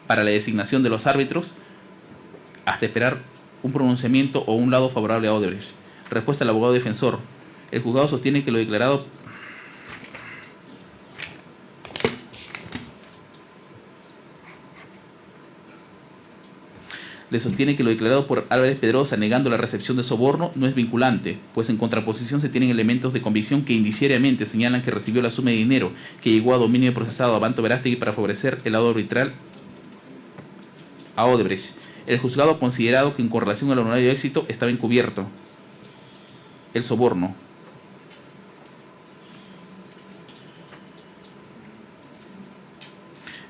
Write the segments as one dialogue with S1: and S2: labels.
S1: para la designación de los árbitros hasta esperar un pronunciamiento o un lado favorable a Odebrecht. Respuesta del abogado defensor. El juzgado sostiene que lo declarado por Álvarez Pedrosa negando la recepción de soborno no es vinculante, pues en contraposición se tienen elementos de convicción que indiciariamente señalan que recibió la suma de dinero que llegó a dominio del procesado Abanto Verástegui para favorecer el lado arbitral a Odebrecht. El juzgado ha considerado que con relación al honorario de éxito estaba encubierto el soborno.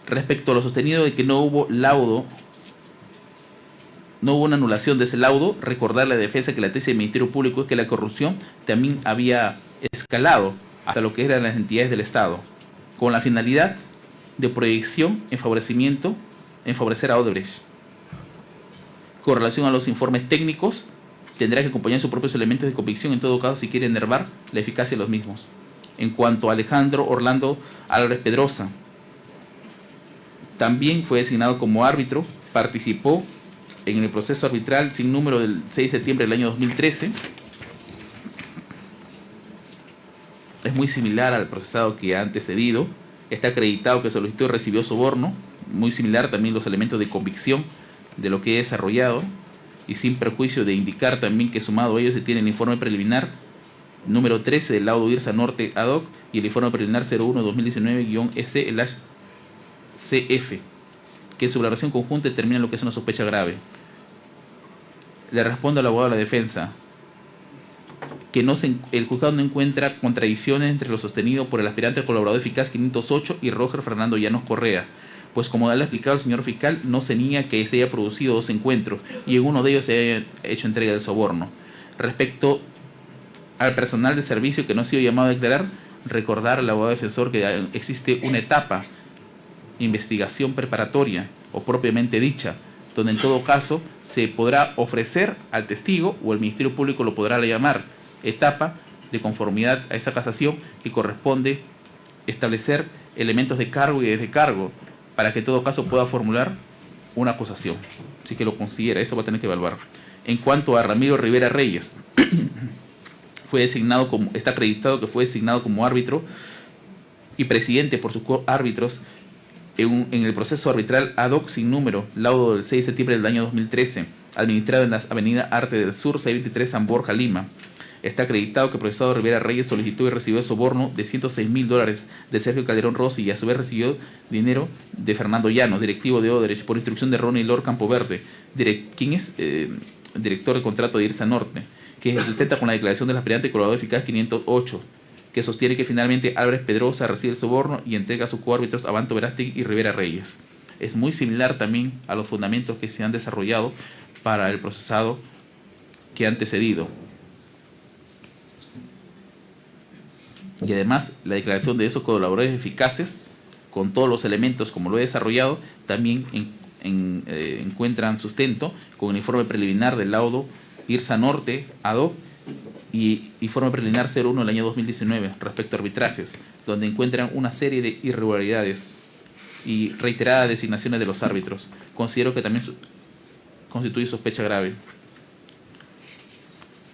S1: Respecto a lo sostenido de que no hubo laudo, no hubo una anulación de ese laudo, recordar la defensa que la tesis del Ministerio Público es que la corrupción también había escalado hasta lo que eran las entidades del Estado, con la finalidad de proyección en favorecer a Odebrecht. Con relación a los informes técnicos, tendrá que acompañar sus propios elementos de convicción en todo caso si quiere enervar la eficacia de los mismos. En cuanto a Alejandro Orlando Álvarez Pedrosa, también fue designado como árbitro, participó en el proceso arbitral sin número del 6 de septiembre del año 2013. Es muy similar al procesado que ha antecedido. Está acreditado que solicitó y recibió soborno. Muy similar también los elementos de convicción de lo que he desarrollado. Y sin perjuicio de indicar también que sumado a ello se tiene el informe preliminar número 13 del laudo IRSA Norte ad hoc y el informe preliminar 01-2019-EC/CF, que en su valoración conjunta determina lo que es una sospecha grave. Le respondo al abogado de la defensa que el juzgado no encuentra contradicciones entre lo sostenido por el aspirante colaborador eficaz 508 y Roger Fernando Llanos Correa, pues como le ha explicado el señor fiscal, no se niega que se haya producido 2 encuentros y en uno de ellos se haya hecho entrega del soborno. Respecto al personal de servicio que no ha sido llamado a declarar, recordar al abogado defensor que existe una etapa, investigación preparatoria o propiamente dicha, donde en todo caso se podrá ofrecer al testigo o el Ministerio Público lo podrá llamar, etapa de conformidad a esa casación que corresponde establecer elementos de cargo y descargo para que en todo caso pueda formular una acusación, si que lo considera. Eso va a tener que evaluar. En cuanto a Ramiro Rivera Reyes, está acreditado que fue designado como árbitro y presidente por sus árbitros en el proceso arbitral ad hoc sin número, laudo del 6 de septiembre del año 2013, administrado en la avenida Arte del Sur, 623, San Borja, Lima. Está acreditado que el procesado Rivera Reyes solicitó y recibió soborno de $106.000 de Sergio Calderón Rossi y a su vez recibió dinero de Fernando Llanos, directivo de Odebrecht, por instrucción de Ronnie Lord Campoverde, quien es director de contrato de IRSA Norte, que se sustenta con la declaración del aspirante colaborador eficaz 508, que sostiene que finalmente Álvarez Pedrosa recibe el soborno y entrega a sus coárbitros Abanto Verástegui y Rivera Reyes. Es muy similar también a los fundamentos que se han desarrollado para el procesado que ha antecedido. Y además, la declaración de esos colaboradores eficaces, con todos los elementos como lo he desarrollado, también encuentran sustento con el informe preliminar del laudo IRSA Norte ad hoc y informe preliminar 01 del año 2019 respecto a arbitrajes, donde encuentran una serie de irregularidades y reiteradas designaciones de los árbitros. Considero que también constituye sospecha grave.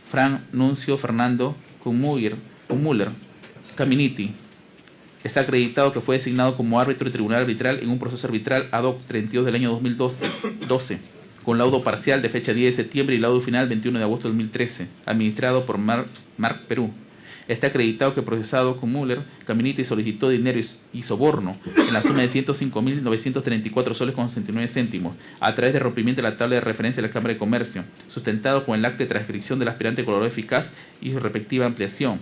S1: Fran Nuncio Fernando Müller Caminiti está acreditado que fue designado como árbitro de tribunal arbitral en un proceso arbitral ad hoc 32 del año 2012, con laudo parcial de fecha 10 de septiembre y laudo final 21 de agosto de 2013, administrado por Marc Perú. Está acreditado que el procesado con Müller Caminiti solicitó dinero y soborno en la suma de 105.934 soles con 69 céntimos a través de rompimiento de la tabla de referencia de la Cámara de Comercio, sustentado con el acta de transcripción del aspirante colaborador eficaz y su respectiva ampliación,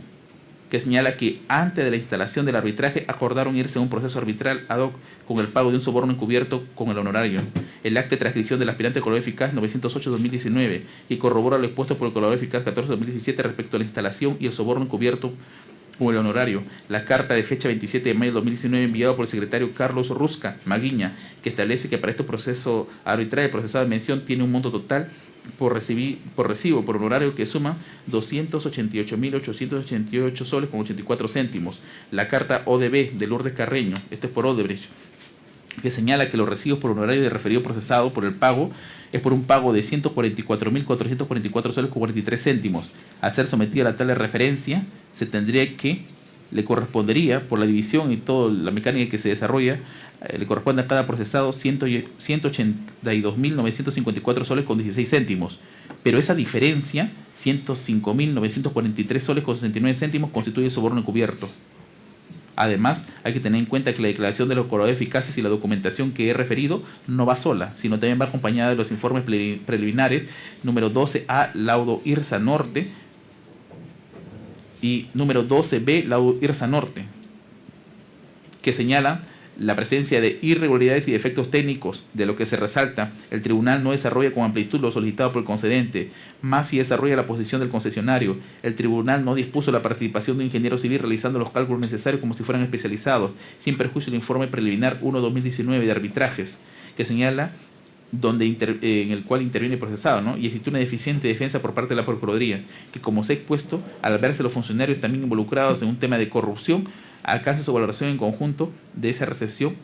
S1: que señala que antes de la instalación del arbitraje acordaron irse a un proceso arbitral ad hoc con el pago de un soborno encubierto con el honorario. El acta de transcripción del aspirante colaborador eficaz 908-2019 y corrobora lo expuesto por el colaborador eficaz 14-2017 respecto a la instalación y el soborno encubierto con el honorario. La carta de fecha 27 de mayo de 2019 enviada por el secretario Carlos Rusca Maguiña, que establece que para este proceso arbitral el procesado de mención tiene un monto total por recibo por honorario que suma 288.888 soles con 84 céntimos. La carta ODB de Lourdes Carreño, esto es por Odebrecht, que señala que los recibos por honorario de referido procesado por el pago es por un pago de 144.444 soles con 43 céntimos. Al ser sometido a la tabla de referencia, se tendría que, le correspondería, por la división y toda la mecánica que se desarrolla, le corresponde a cada procesado 182.954 soles con 16 céntimos. Pero esa diferencia, 105.943 soles con 69 céntimos, constituye soborno encubierto. Además, hay que tener en cuenta que la declaración de los colaboradores eficaces y la documentación que he referido no va sola, sino también va acompañada de los informes preliminares número 12A, laudo IRSA Norte, y número 12B, laudo IRSA Norte, que señala la presencia de irregularidades y defectos técnicos, de lo que se resalta: el tribunal no desarrolla con amplitud lo solicitado por el concedente, más si desarrolla la posición del concesionario. El tribunal no dispuso la participación de un ingeniero civil realizando los cálculos necesarios como si fueran especializados, sin perjuicio del informe preliminar 1/2019 de arbitrajes, que señala en el cual interviene el procesado, ¿no? Y existe una deficiente defensa por parte de la Procuraduría, que, como se ha expuesto, al verse los funcionarios también involucrados en un tema de corrupción, alcanza su valoración en conjunto de esa recepción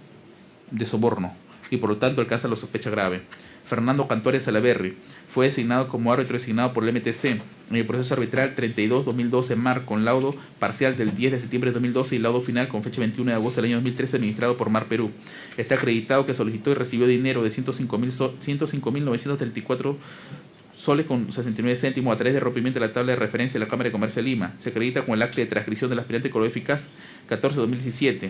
S1: de soborno y por lo tanto alcanza la sospecha grave. Fernando Cantores Salaverry fue designado como árbitro designado por el MTC en el proceso arbitral 32-2012 MAR con laudo parcial del 10 de septiembre de 2012 y laudo final con fecha 21 de agosto del año 2013 administrado por MAR Perú. Está acreditado que solicitó y recibió dinero de 105.934 soles con 69 céntimos a través de rompimiento de la tabla de referencia de la Cámara de Comercio de Lima. Se acredita con el acta de transcripción del aspirante colaborador eficaz 14-2017.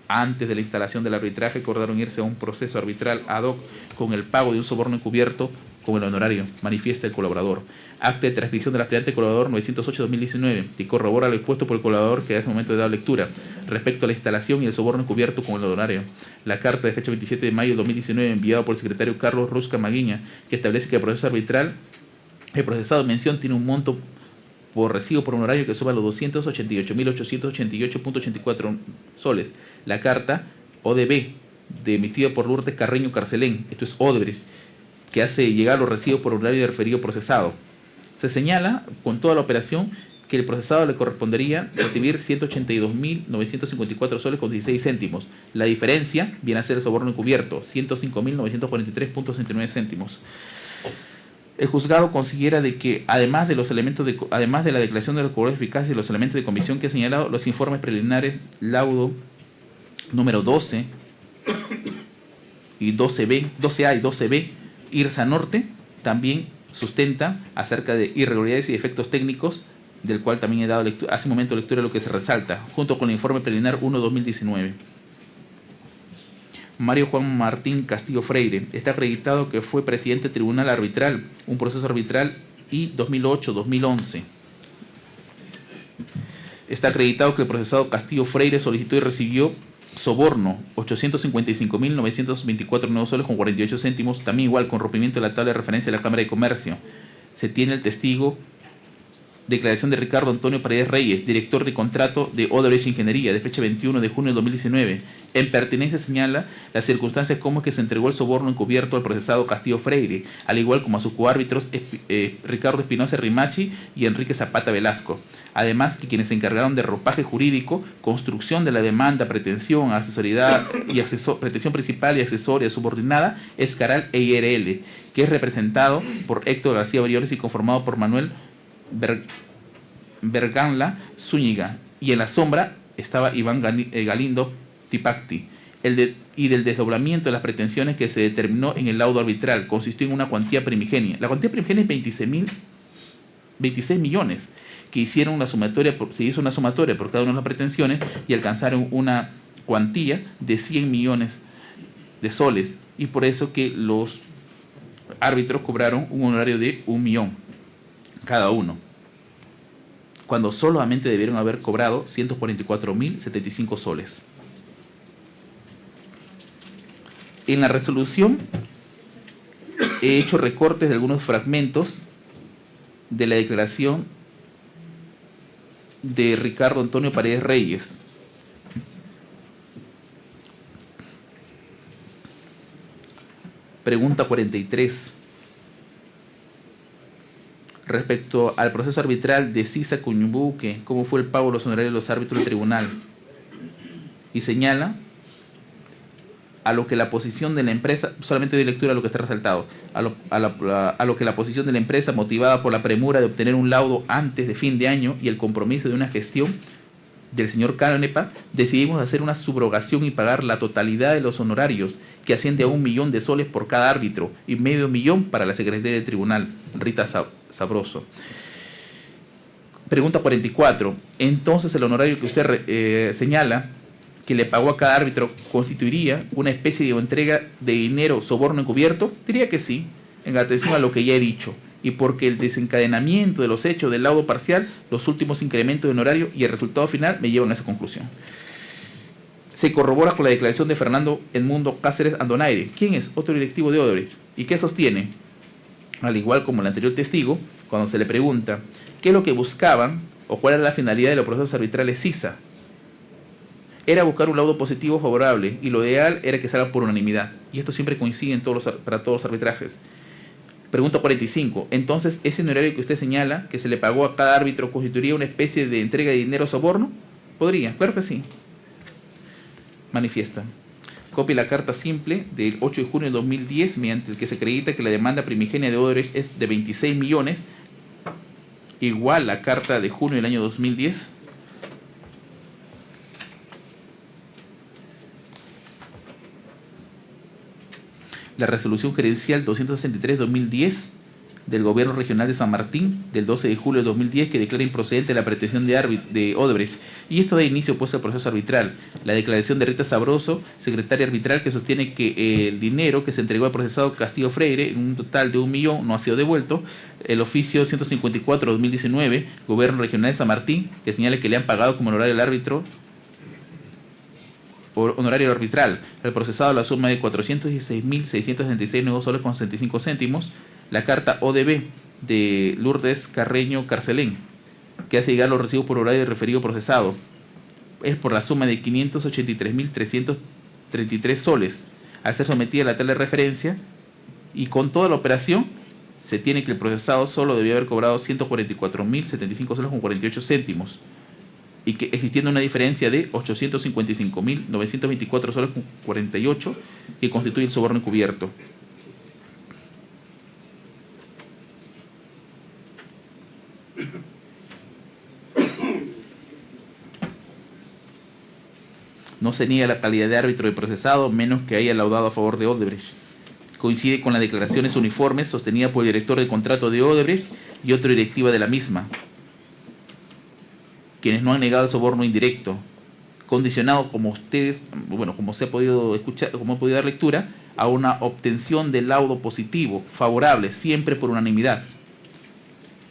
S1: Antes de la instalación del arbitraje, acordaron irse a un proceso arbitral ad hoc con el pago de un soborno encubierto con el honorario, manifiesta el colaborador. Acta de transcripción del aspirante colaborador 908-2019, que corrobora lo expuesto por el colaborador que a ese momento he dado lectura, respecto a la instalación y el soborno encubierto con el honorario. La carta de fecha 27 de mayo de 2019, enviada por el secretario Carlos Rusca Maguiña, que establece que el proceso arbitral, el procesado en mención, tiene un monto por recibo por honorario que suma los 288.888.84 soles. La carta ODB, emitida por Lourdes Carreño Carcelén, esto es Odebrecht, que hace llegar los recibos por honorario de referido procesado. Se señala con toda la operación que el procesado le correspondería recibir 182.954 soles con 16 céntimos. La diferencia viene a ser el soborno encubierto, 105.943.69 céntimos. El juzgado considera de que, además de la declaración de los colaboradores eficaces y los elementos de comisión que he señalado, los informes preliminares laudo número 12 y 12B, 12A y 12B, IRSA Norte, también sustenta acerca de irregularidades y defectos técnicos, del cual también he dado lectura, hace un momento lectura de lo que se resalta, junto con el informe preliminar 1/2019. Mario Juan Martín Castillo Freire está acreditado que fue presidente del Tribunal Arbitral, un proceso arbitral I 2008-2011. Está acreditado que el procesado Castillo Freire solicitó y recibió soborno 855.924 nuevos soles con 48 céntimos, también igual con rompimiento de la tabla de referencia de la Cámara de Comercio. Se tiene el testigo, declaración de Ricardo Antonio Paredes Reyes, director de contrato de Odebrecht Ingeniería, de fecha 21 de junio de 2019. En pertinencia señala las circunstancias como es que se entregó el soborno encubierto al procesado Castillo Freire, al igual como a sus coárbitros Ricardo Espinosa Rimachi y Enrique Zapata Velasco. Además, que quienes se encargaron de ropaje jurídico, construcción de la demanda, pretensión, asesoría y pretensión principal y accesoria subordinada es Caral e IRL, que es representado por Héctor García Briones y conformado por Manuel Berganla Zúñiga, y en la sombra estaba Iván Galindo Tipacti. Y del desdoblamiento de las pretensiones que se determinó en el laudo arbitral consistió en una cuantía primigenia. La cuantía primigenia es 26 millones, que hicieron se hizo una sumatoria por cada una de las pretensiones y alcanzaron una cuantía de 100 millones de soles, y por eso que los árbitros cobraron un honorario de 1 millón cada uno, cuando solamente debieron haber cobrado 144.075 soles. En la resolución he hecho recortes de algunos fragmentos de la declaración de Ricardo Antonio Paredes Reyes. Pregunta 43. Respecto al proceso arbitral de Sisa Cuñubuque, ¿cómo fue el pago de los honorarios de los árbitros del tribunal? Y señala a lo que la posición de la empresa, solamente doy lectura a lo que está resaltado, a lo que la posición de la empresa, motivada por la premura de obtener un laudo antes de fin de año y el compromiso de una gestión del señor Canepa, decidimos hacer una subrogación y pagar la totalidad de los honorarios, que asciende a 1 millón de soles por cada árbitro y medio millón para la secretaria del tribunal, Rita Sabroso. Pregunta 44. Entonces, el honorario que usted señala que le pagó a cada árbitro constituiría una especie de entrega de dinero, soborno encubierto. Diría que sí, en atención a lo que ya he dicho, y porque el desencadenamiento de los hechos del laudo parcial, los últimos incrementos de honorario y el resultado final me llevan a esa conclusión. Se corrobora con la declaración de Fernando Edmundo Cáceres Andonaire, quien es otro directivo de Odebrecht, y que sostiene, al igual como el anterior testigo, cuando se le pregunta qué es lo que buscaban o cuál era la finalidad de los procesos arbitrales CISA, era buscar un laudo positivo favorable, y lo ideal era que salga por unanimidad, y esto siempre coincide para todos los arbitrajes. Pregunta 45. Entonces, ¿ese honorario que usted señala que se le pagó a cada árbitro constituiría una especie de entrega de dinero soborno? Podría, claro que sí. Manifiesta. Copia la carta simple del 8 de junio de 2010, mediante el que se acredita que la demanda primigenia de Odebrecht es de 26 millones, igual la carta de junio del año 2010. La resolución gerencial 263-2010 del Gobierno Regional de San Martín del 12 de julio de 2010 que declara improcedente la pretensión de Odebrecht, y esto da inicio pues al proceso arbitral. La declaración de Rita Sabroso, secretaria arbitral, que sostiene que el dinero que se entregó al procesado Castillo Freire, en un total de 1 millón, no ha sido devuelto. El oficio 154-2019, Gobierno Regional de San Martín, que señala que le han pagado como honorario al árbitro por honorario arbitral el procesado la suma de 416.666 nuevos soles con 65 céntimos. La carta ODB de Lourdes Carreño Carcelén, que hace llegar los recibos por horario referido procesado, es por la suma de 583.333 soles, al ser sometida a la tabla de referencia, y con toda la operación se tiene que el procesado solo debió haber cobrado 144.075 soles con 48 céntimos, y que existiendo una diferencia de 855.924 soles con 48, que constituye el soborno encubierto. No se niega la calidad de árbitro de procesado, menos que haya laudado a favor de Odebrecht. Coincide con las declaraciones uniformes sostenidas por el director del contrato de Odebrecht y otro directiva de la misma, quienes no han negado el soborno indirecto, condicionado, como ustedes, bueno, como se ha podido escuchar, como he podido dar lectura, a una obtención de laudo positivo, favorable, siempre por unanimidad,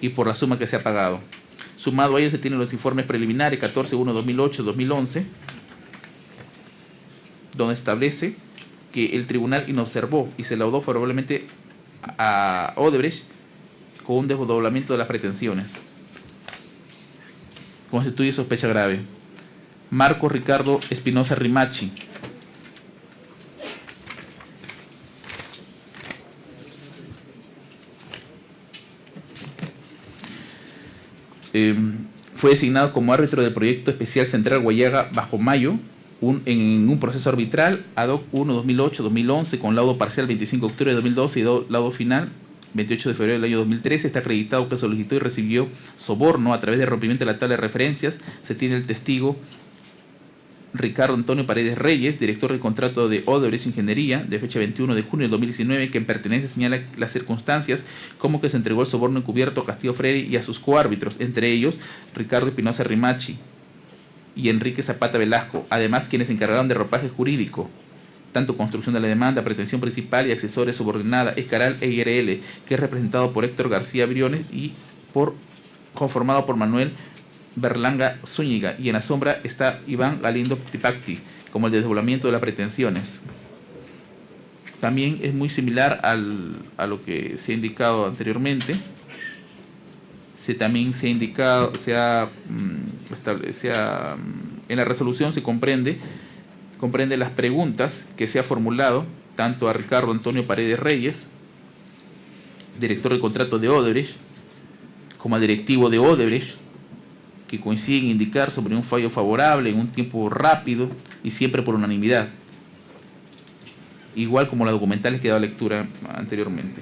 S1: y por la suma que se ha pagado. Sumado a ello se tienen los informes preliminares 14.1, 2008-2011, donde establece que el tribunal inobservó y se laudó favorablemente a Odebrecht con un desdoblamiento de las pretensiones. Constituye sospecha grave. Marco Ricardo Espinosa Rimachi. Fue designado como árbitro del proyecto especial Central Guayaga Bajo Mayo en un proceso arbitral ad hoc 1-2008-2011 con laudo parcial 25 de octubre de 2012 y laudo final 28 de febrero del año 2013. Está acreditado que solicitó y recibió soborno a través de rompimiento de la tabla de referencias. Se tiene el testigo Ricardo Antonio Paredes Reyes, director del contrato de Odebrecht Ingeniería, de fecha 21 de junio de 2019, que en pertenencia señala las circunstancias como que se entregó el soborno encubierto a Castillo Freire y a sus coárbitros, entre ellos Ricardo Espinosa Rimachi y Enrique Zapata Velasco, además quienes se encargaron de ropaje jurídico, tanto construcción de la demanda, pretensión principal y accesorios subordinada, Escaral e IRL, que es representado por Héctor García Briones y conformado por Manuel Berlanga Zúñiga, y en la sombra está Iván Galindo Tipacti, como el desdoblamiento de las pretensiones. También es muy similar a lo que se ha indicado anteriormente. También se ha indicado, en la resolución se comprende las preguntas que se ha formulado tanto a Ricardo Antonio Paredes Reyes, director del contrato de Odebrecht, como al directivo de Odebrecht, que coinciden en indicar sobre un fallo favorable en un tiempo rápido y siempre por unanimidad. igual como las documentales que he dado lectura anteriormente.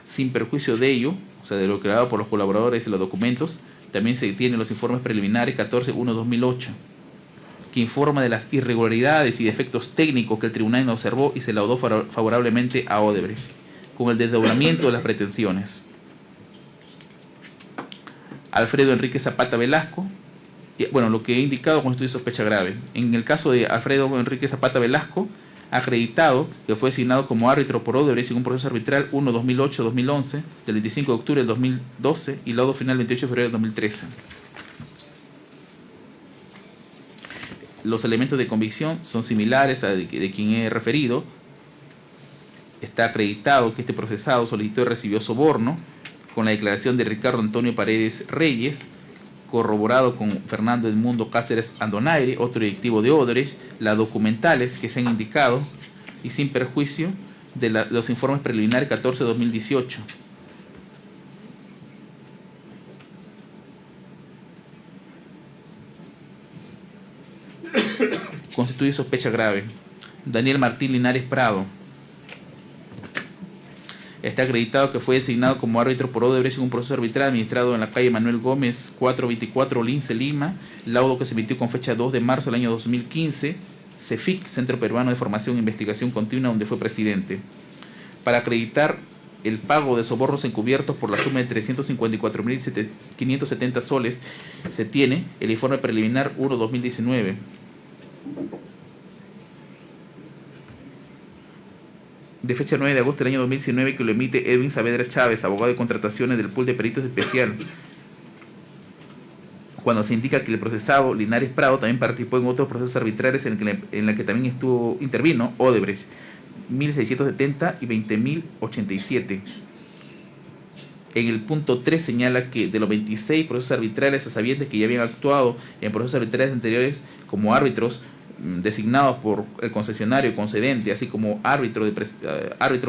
S1: Sin perjuicio de ello, o sea, de lo creado por los colaboradores y los documentos, también se tienen los informes preliminares 14.1/2008, que informa de las irregularidades y defectos técnicos que el tribunal observó y se laudó favorablemente a Odebrecht, con el desdoblamiento de las pretensiones. Alfredo Enrique Zapata Velasco, bueno, lo que he indicado constituye sospecha grave. En el caso de Alfredo Enrique Zapata Velasco, ha acreditado que fue designado como árbitro por Odebrecht en un proceso arbitral 1-2008-2011, del 25 de octubre del 2012 y laudo final 28 de febrero del 2013. Los elementos de convicción son similares a de quien he referido. Está acreditado que este procesado solicitó y recibió soborno, con la declaración de Ricardo Antonio Paredes Reyes, corroborado con Fernando Edmundo Cáceres Andonaire, otro directivo de Odebrecht, las documentales que se han indicado y sin perjuicio de los informes preliminares 14-2018. Constituye sospecha grave. Daniel Martín Linares Prado. Está acreditado que fue designado como árbitro por Odebrecht en un proceso arbitral administrado en la calle Manuel Gómez 424 Lince, Lima, laudo que se emitió con fecha 2 de marzo del año 2015, CEFIC, Centro Peruano de Formación e Investigación Continua, donde fue presidente. Para acreditar el pago de sobornos encubiertos por la suma de 354.570 soles, se tiene el informe preliminar 1-2019. De fecha 9 de agosto del año 2019, que lo emite Edwin Saavedra Chávez, abogado de contrataciones del pool de peritos especial, cuando se indica que el procesado Linares Prado también participó en otros procesos arbitrales en la que también intervino Odebrecht, 1.670 y 20.087. En el punto 3 señala que de los 26 procesos arbitrales, a sabiendas que ya habían actuado en procesos arbitrales anteriores como árbitros designados por el concesionario concedente, así como árbitro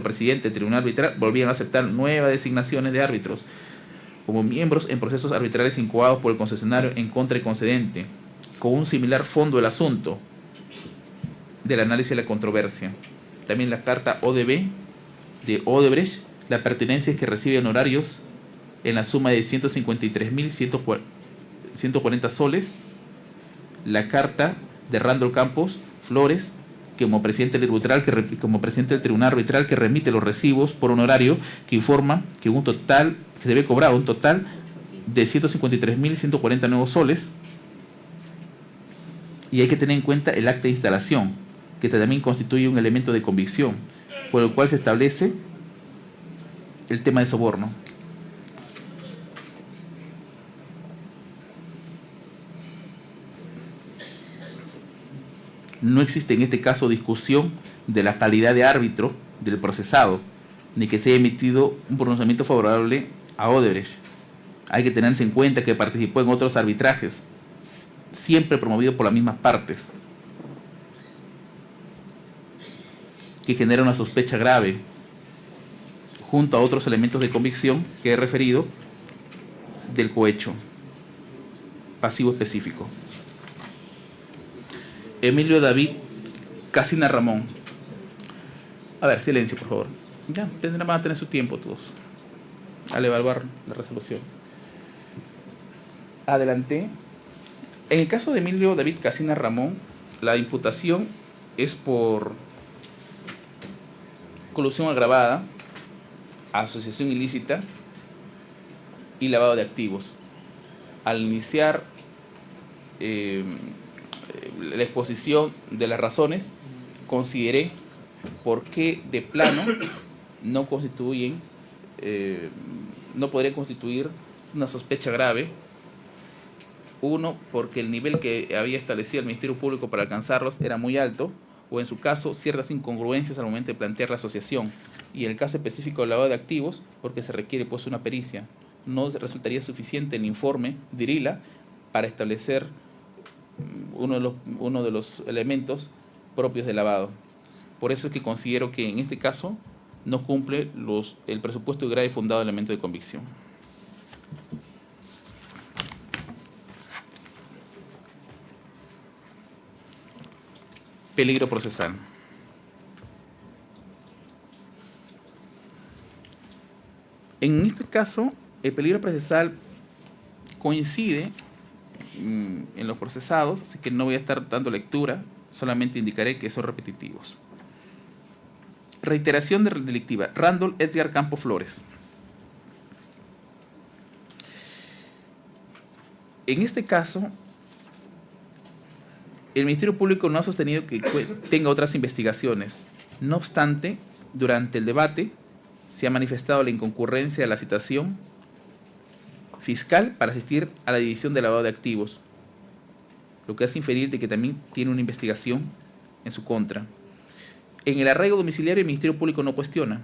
S1: presidente del tribunal arbitral, volvían a aceptar nuevas designaciones de árbitros como miembros en procesos arbitrales incoados por el concesionario en contra del concedente, con un similar fondo del asunto del análisis de la controversia. También la carta ODB de Odebrecht, la pertenencia es que recibe honorarios en la suma de 153.140 soles. La carta de Randall Campos Flores, que como presidente del tribunal arbitral, que remite los recibos por honorario, que informa que se debe cobrar un total de 153.140 nuevos soles. Y hay que tener en cuenta el acta de instalación, que también constituye un elemento de convicción, por el cual se establece el tema de soborno. No existe en este caso discusión de la calidad de árbitro del procesado, ni que se haya emitido un pronunciamiento favorable a Odebrecht. Hay que tenerse en cuenta que participó en otros arbitrajes, siempre promovidos por las mismas partes, que genera una sospecha grave, junto a otros elementos de convicción que he referido del cohecho pasivo específico. Emilio David Casina Ramón. A ver, silencio, por favor. Ya, van a tener su tiempo todos al evaluar la resolución. Adelante. En el caso de Emilio David Casina Ramón, la imputación es por colusión agravada, asociación ilícita y lavado de activos. Al iniciar la exposición de las razones, consideré por qué de plano no podrían constituir una sospecha grave. Uno, porque el nivel que había establecido el Ministerio Público para alcanzarlos era muy alto, o en su caso ciertas incongruencias al momento de plantear la asociación, y en el caso específico del lavado de activos, porque se requiere pues una pericia. No resultaría suficiente el informe de IRILA para establecer uno de los elementos propios del lavado. Por eso es que considero que en este caso no cumple el presupuesto de grave y fundado elemento de convicción. Peligro procesal. En este caso, el peligro procesal coincide en los procesados, así que no voy a estar dando lectura, solamente indicaré que son repetitivos. Reiteración delictiva. Randall Edgar Campos Flores. En este caso, el Ministerio Público no ha sostenido que tenga otras investigaciones. No obstante, durante el debate se ha manifestado la inconcurrencia de la citación fiscal para asistir a la división de lavado de activos, lo que hace inferir de que también tiene una investigación en su contra. En el arraigo domiciliario el Ministerio Público no cuestiona,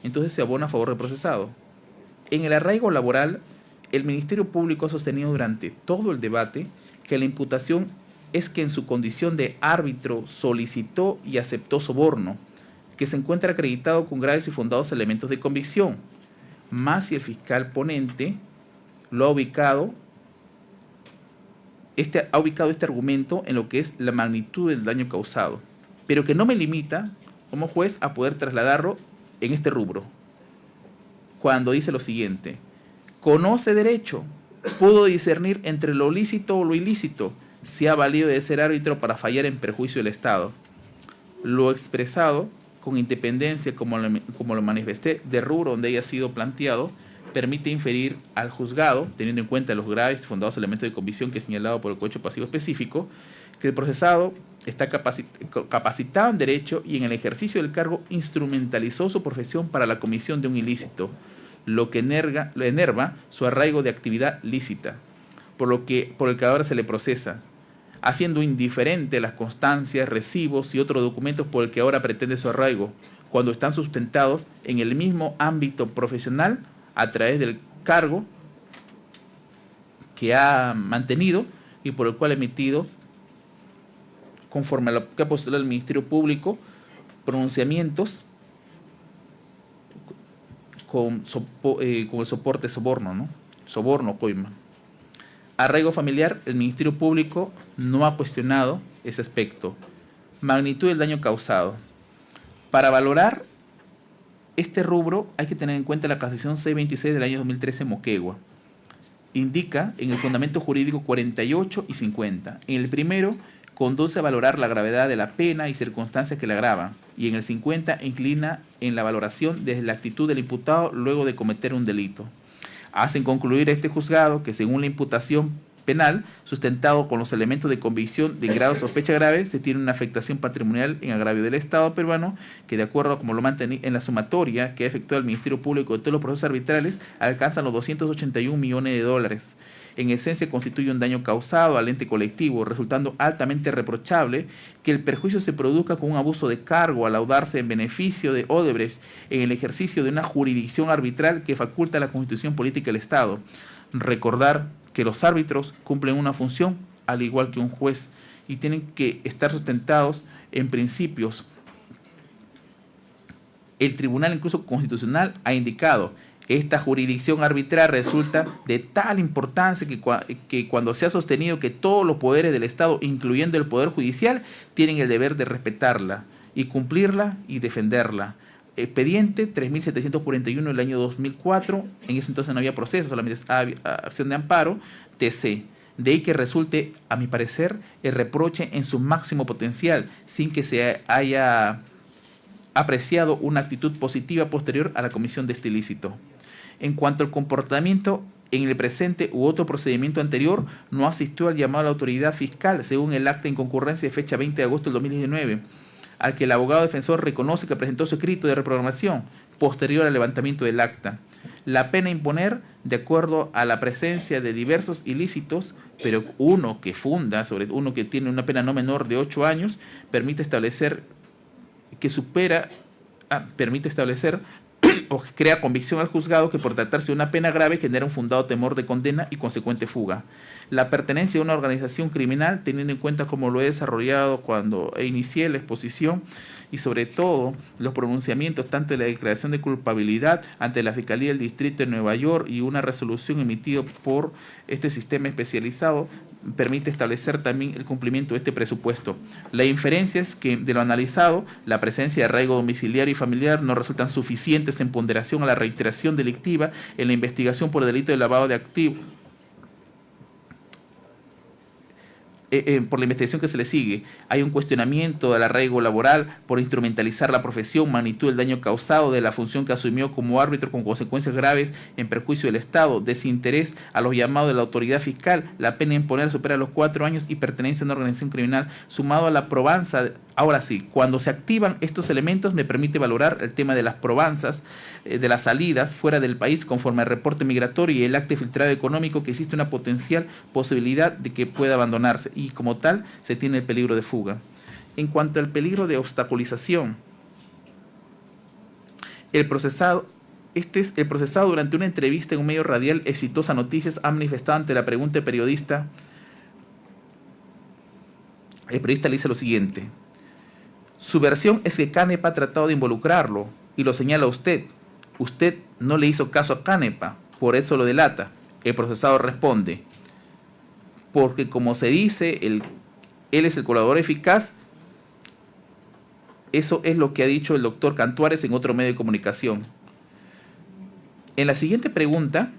S1: entonces se abona a favor del procesado. En el arraigo laboral, el Ministerio Público ha sostenido durante todo el debate que la imputación es que en su condición de árbitro solicitó y aceptó soborno, que se encuentra acreditado con graves y fundados elementos de convicción, más si el fiscal ponente lo ha ubicado este argumento en lo que es la magnitud del daño causado, pero que no me limita como juez a poder trasladarlo en este rubro, cuando dice lo siguiente: conoce derecho, pudo discernir entre lo lícito o lo ilícito, se ha valido de ser árbitro para fallar en perjuicio del Estado. Lo expresado con independencia, como lo manifesté, de rubro donde haya sido planteado, permite inferir al juzgado, teniendo en cuenta los graves y fundados elementos de convicción que he señalado por el cohecho pasivo específico, que el procesado está capacitado en derecho y en el ejercicio del cargo instrumentalizó su profesión para la comisión de un ilícito, lo que enerva su arraigo de actividad lícita, por el que ahora se le procesa, haciendo indiferente las constancias, recibos y otros documentos por el que ahora pretende su arraigo, cuando están sustentados en el mismo ámbito profesional a través del cargo que ha mantenido y por el cual ha emitido, conforme a lo que ha postulado el Ministerio Público, pronunciamientos con el soporte soborno, ¿no? Soborno, coima. Arraigo familiar, el Ministerio Público no ha cuestionado ese aspecto. Magnitud del daño causado. Para valorar este rubro hay que tener en cuenta la Cassación 626 del año 2013 Moquegua. Indica en el fundamento jurídico 48 y 50. En el primero conduce a valorar la gravedad de la pena y circunstancias que la agravan, y en el 50 inclina en la valoración desde la actitud del imputado luego de cometer un delito. Hacen concluir a este juzgado que según la imputación penal, sustentado con los elementos de convicción de grado de sospecha grave, se tiene una afectación patrimonial en agravio del Estado peruano, que de acuerdo a como lo mantení en la sumatoria que ha efectuado el Ministerio Público de todos los procesos arbitrales, alcanzan los 281 millones de dólares. En esencia constituye un daño causado al ente colectivo, resultando altamente reprochable que el perjuicio se produzca con un abuso de cargo al laudarse en beneficio de Odebrecht en el ejercicio de una jurisdicción arbitral que faculta la Constitución Política del Estado. Recordar que los árbitros cumplen una función al igual que un juez y tienen que estar sustentados en principios. El Tribunal incluso Constitucional ha indicado: esta jurisdicción arbitral resulta de tal importancia que cuando se ha sostenido que todos los poderes del Estado, incluyendo el Poder Judicial, tienen el deber de respetarla y cumplirla y defenderla. Expediente 3741 del año 2004, en ese entonces no había proceso, solamente había acción de amparo, TC. De ahí que resulte, a mi parecer, el reproche en su máximo potencial, sin que se haya apreciado una actitud positiva posterior a la comisión de este ilícito. En cuanto al comportamiento en el presente u otro procedimiento anterior, no asistió al llamado a la autoridad fiscal, según el acta en concurrencia de fecha 20 de agosto del 2019, al que el abogado defensor reconoce que presentó su escrito de reprogramación posterior al levantamiento del acta. La pena a imponer, de acuerdo a la presencia de diversos ilícitos, pero uno que funda sobre uno que tiene una pena no menor de 8 años, permite establecer crea convicción al juzgado que por tratarse de una pena grave genera un fundado temor de condena y consecuente fuga. La pertenencia a una organización criminal, teniendo en cuenta cómo lo he desarrollado cuando inicié la exposición, y sobre todo los pronunciamientos tanto de la declaración de culpabilidad ante la Fiscalía del Distrito de Nueva York y una resolución emitida por este sistema especializado, permite establecer también el cumplimiento de este presupuesto. La inferencia es que, de lo analizado, la presencia de arraigo domiciliario y familiar no resultan suficientes en ponderación a la reiteración delictiva en la investigación por el delito de lavado de activos, por la investigación que se le sigue. Hay un cuestionamiento del arraigo laboral por instrumentalizar la profesión, magnitud del daño causado, de la función que asumió como árbitro con consecuencias graves en perjuicio del Estado, desinterés a los llamados de la autoridad fiscal, la pena a imponer supera los 4 años y pertenencia a una organización criminal, sumado a la probanza. Ahora sí, cuando se activan estos elementos me permite valorar el tema de las probanzas, de las salidas fuera del país conforme al reporte migratorio y el acta de filtrado económico, que existe una potencial posibilidad de que pueda abandonarse y como tal se tiene el peligro de fuga. En cuanto al peligro de obstaculización, el procesado durante una entrevista en un medio radial, Exitosa Noticias, ha manifestado ante la pregunta del periodista. El periodista le dice lo siguiente: su versión es que Canepa ha tratado de involucrarlo y lo señala usted. Usted no le hizo caso a Canepa, por eso lo delata. El procesado responde: porque como se dice, él es el colaborador eficaz. Eso es lo que ha dicho el doctor Cantuares en otro medio de comunicación. En la siguiente pregunta,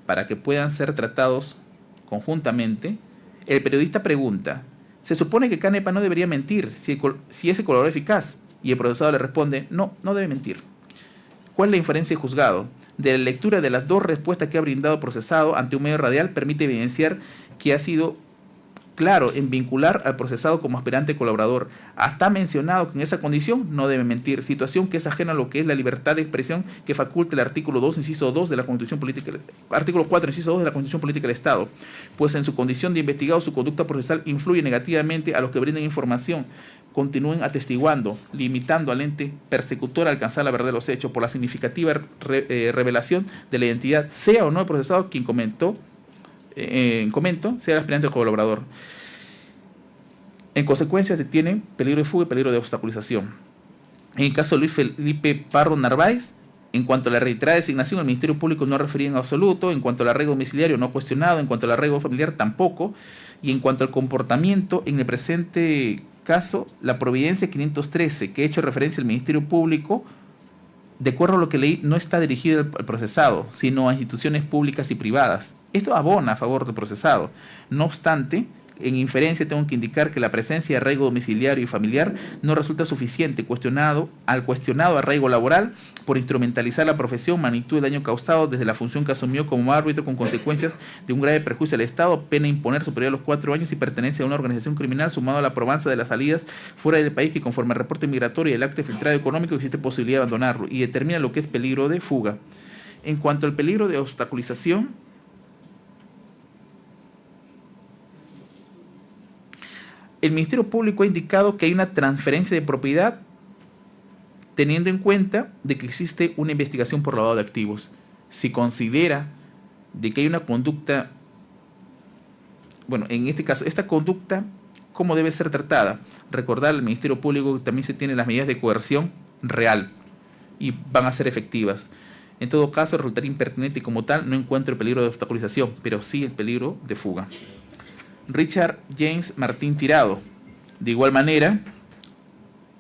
S1: para que puedan ser tratados conjuntamente, el periodista pregunta: se supone que Canepa no debería mentir si es el colaborador eficaz. Y el procesado le responde: no debe mentir. ¿Cuál es la inferencia del juzgado? De la lectura de las dos respuestas que ha brindado el procesado ante un medio radial, permite evidenciar que ha sido claro en vincular al procesado como aspirante colaborador. Hasta ha mencionado que en esa condición no debe mentir, situación que es ajena a lo que es la libertad de expresión que faculta el artículo 2, inciso 2 de la Constitución Política, artículo 4, inciso 2 de la Constitución Política del Estado, pues en su condición de investigado su conducta procesal influye negativamente a los que brinden información, continúen atestiguando, limitando al ente persecutor a alcanzar la verdad de los hechos por la significativa revelación de la identidad, sea o no el procesado quien comento, sea el aspirante o colaborador. En consecuencia, tiene peligro de fuga y peligro de obstaculización. En el caso de Luis Felipe Parro Narváez, en cuanto a la reiterada designación, el Ministerio Público no refería en absoluto. En cuanto al arraigo domiciliario, no cuestionado. En cuanto al arraigo familiar, tampoco. Y en cuanto al comportamiento, en el presente caso, la providencia 513, que he hecho referencia al Ministerio Público, de acuerdo a lo que leí, no está dirigido al procesado, sino a instituciones públicas y privadas. Esto abona a favor del procesado. No obstante, en inferencia tengo que indicar que la presencia de arraigo domiciliario y familiar no resulta suficiente al cuestionado arraigo laboral por instrumentalizar la profesión, magnitud del daño causado desde la función que asumió como árbitro con consecuencias de un grave perjuicio al Estado, pena imponer superior a los 4 años y pertenencia a una organización criminal, sumado a la probanza de las salidas fuera del país que conforme al reporte migratorio y el acta de filtrado económico existe posibilidad de abandonarlo, y determina lo que es peligro de fuga. En cuanto al peligro de obstaculización, el Ministerio Público ha indicado que hay una transferencia de propiedad teniendo en cuenta de que existe una investigación por lavado de activos. Si considera de que hay una conducta, bueno, en este caso, esta conducta, ¿cómo debe ser tratada? Recordar al Ministerio Público que también se tienen las medidas de coerción real y van a ser efectivas. En todo caso, resultaría impertinente y como tal no encuentro el peligro de obstaculización, pero sí el peligro de fuga. Richard James Martín Tirado. De igual manera,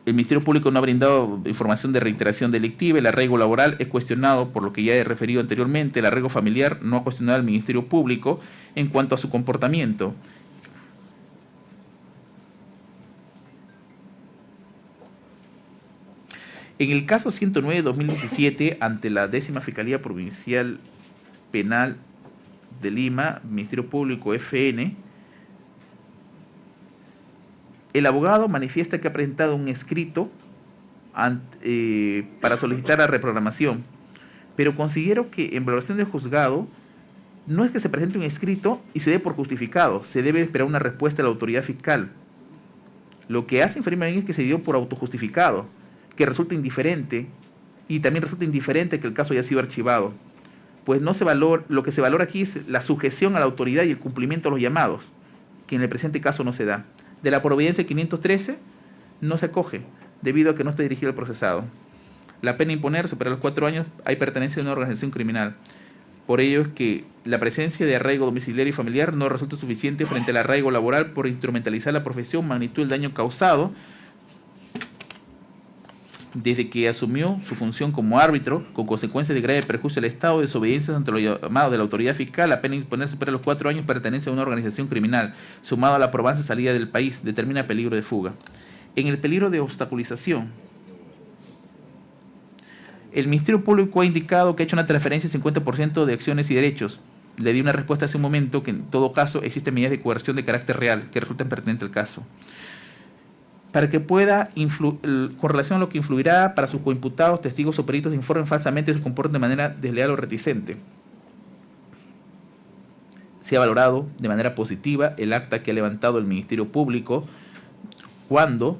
S1: el Ministerio Público no ha brindado información de reiteración delictiva. El arraigo laboral es cuestionado por lo que ya he referido anteriormente. El arraigo familiar no ha cuestionado al Ministerio Público en cuanto a su comportamiento. En el caso 109-2017, ante la 10ª Fiscalía Provincial Penal de Lima, Ministerio Público FN, el abogado manifiesta que ha presentado un escrito para solicitar la reprogramación, pero considero que en valoración del juzgado no es que se presente un escrito y se dé por justificado, se debe esperar una respuesta de la autoridad fiscal. Lo que hace inferirme es que se dio por autojustificado, que resulta indiferente y también resulta indiferente que el caso haya sido archivado. Pues no se valora, lo que se valora aquí es la sujeción a la autoridad y el cumplimiento de los llamados, que en el presente caso no se da. De la providencia 513 no se acoge, debido a que no está dirigido al procesado. La pena a imponer supera los 4 años, hay pertenencia a una organización criminal. Por ello es que la presencia de arraigo domiciliario y familiar no resulta suficiente frente al arraigo laboral por instrumentalizar la profesión, magnitud del daño causado desde que asumió su función como árbitro, con consecuencias de grave perjuicio al Estado, desobediencias ante los llamados de la autoridad fiscal. La pena a imponer supera los 4 años, pertenencia a una organización criminal, sumado a la probanza salida del país, determina peligro de fuga. En el peligro de obstaculización, el Ministerio Público ha indicado que ha hecho una transferencia del 50% de acciones y derechos. Le di una respuesta hace un momento que en todo caso existen medidas de coerción de carácter real que resultan pertinentes al caso. Para que pueda, con relación a lo que influirá para sus coimputados, testigos o peritos informen falsamente y se comporten de manera desleal o reticente. Se ha valorado de manera positiva el acta que ha levantado el Ministerio Público cuando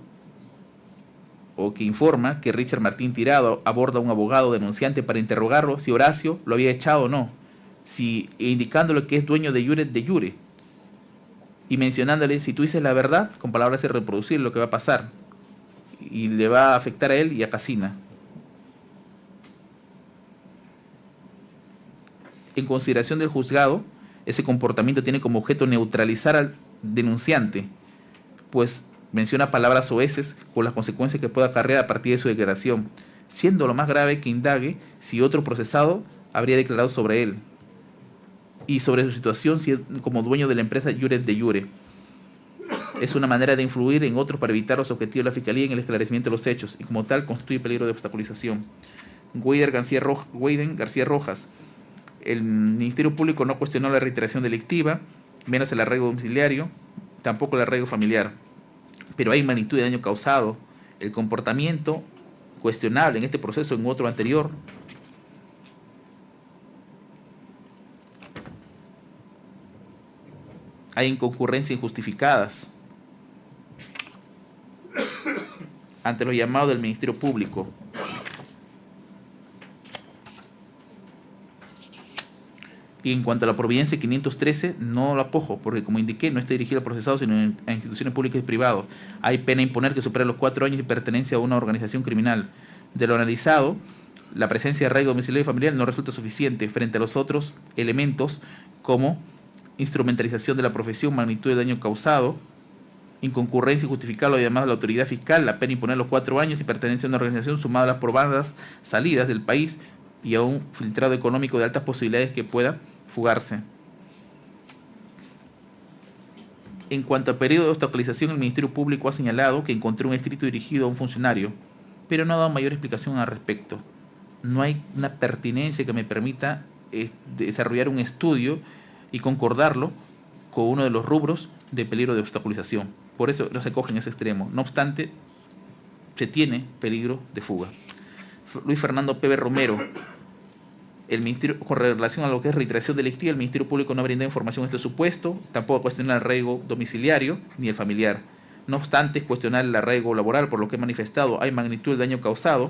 S1: o que informa que Richard Martín Tirado aborda a un abogado denunciante para interrogarlo si Horacio lo había echado o no, indicándole que es dueño de jure, y mencionándole, si tú dices la verdad, con palabras de reproducir lo que va a pasar, y le va a afectar a él y a Casina. En consideración del juzgado, ese comportamiento tiene como objeto neutralizar al denunciante, pues menciona palabras soeces con las consecuencias que pueda acarrear a partir de su declaración, siendo lo más grave que indague si otro procesado habría declarado sobre él y sobre su situación como dueño de la empresa Juret de Jure. Es una manera de influir en otros para evitar los objetivos de la Fiscalía en el esclarecimiento de los hechos y como tal constituye peligro de obstaculización. Weider García Rojas. El Ministerio Público no cuestionó la reiteración delictiva, menos el arraigo domiciliario, tampoco el arraigo familiar. Pero hay magnitud de daño causado, el comportamiento cuestionable en este proceso en otro anterior. Hay inconcurrencias injustificadas ante los llamados del Ministerio Público. Y en cuanto a la providencia 513, no lo apojo, porque como indiqué, no está dirigido a procesados, sino a instituciones públicas y privadas. Hay pena a imponer que supera los 4 años y pertenencia a una organización criminal. De lo analizado, la presencia de arraigo domiciliario y familiar no resulta suficiente frente a los otros elementos como instrumentalización de la profesión, magnitud de daño causado, inconcurrencia injustificada lo llamado a la autoridad fiscal, la pena a imponer los 4 años y pertenencia a una organización sumada a las probadas salidas del país y a un filtrado económico de altas posibilidades que pueda fugarse. En cuanto a periodo de obstaculización, el Ministerio Público ha señalado que encontró un escrito dirigido a un funcionario, pero no ha dado mayor explicación al respecto. No hay una pertinencia que me permita desarrollar un estudio y concordarlo con uno de los rubros de peligro de obstaculización. Por eso no se coge en ese extremo. No obstante, se tiene peligro de fuga. Luis Fernando Pebe Romero. El Ministerio, con relación a lo que es reiteración delictiva, el Ministerio Público no ha brindado información en este supuesto, tampoco cuestionar el arraigo domiciliario ni el familiar. No obstante, cuestionar el arraigo laboral, por lo que he manifestado, hay magnitud del daño causado.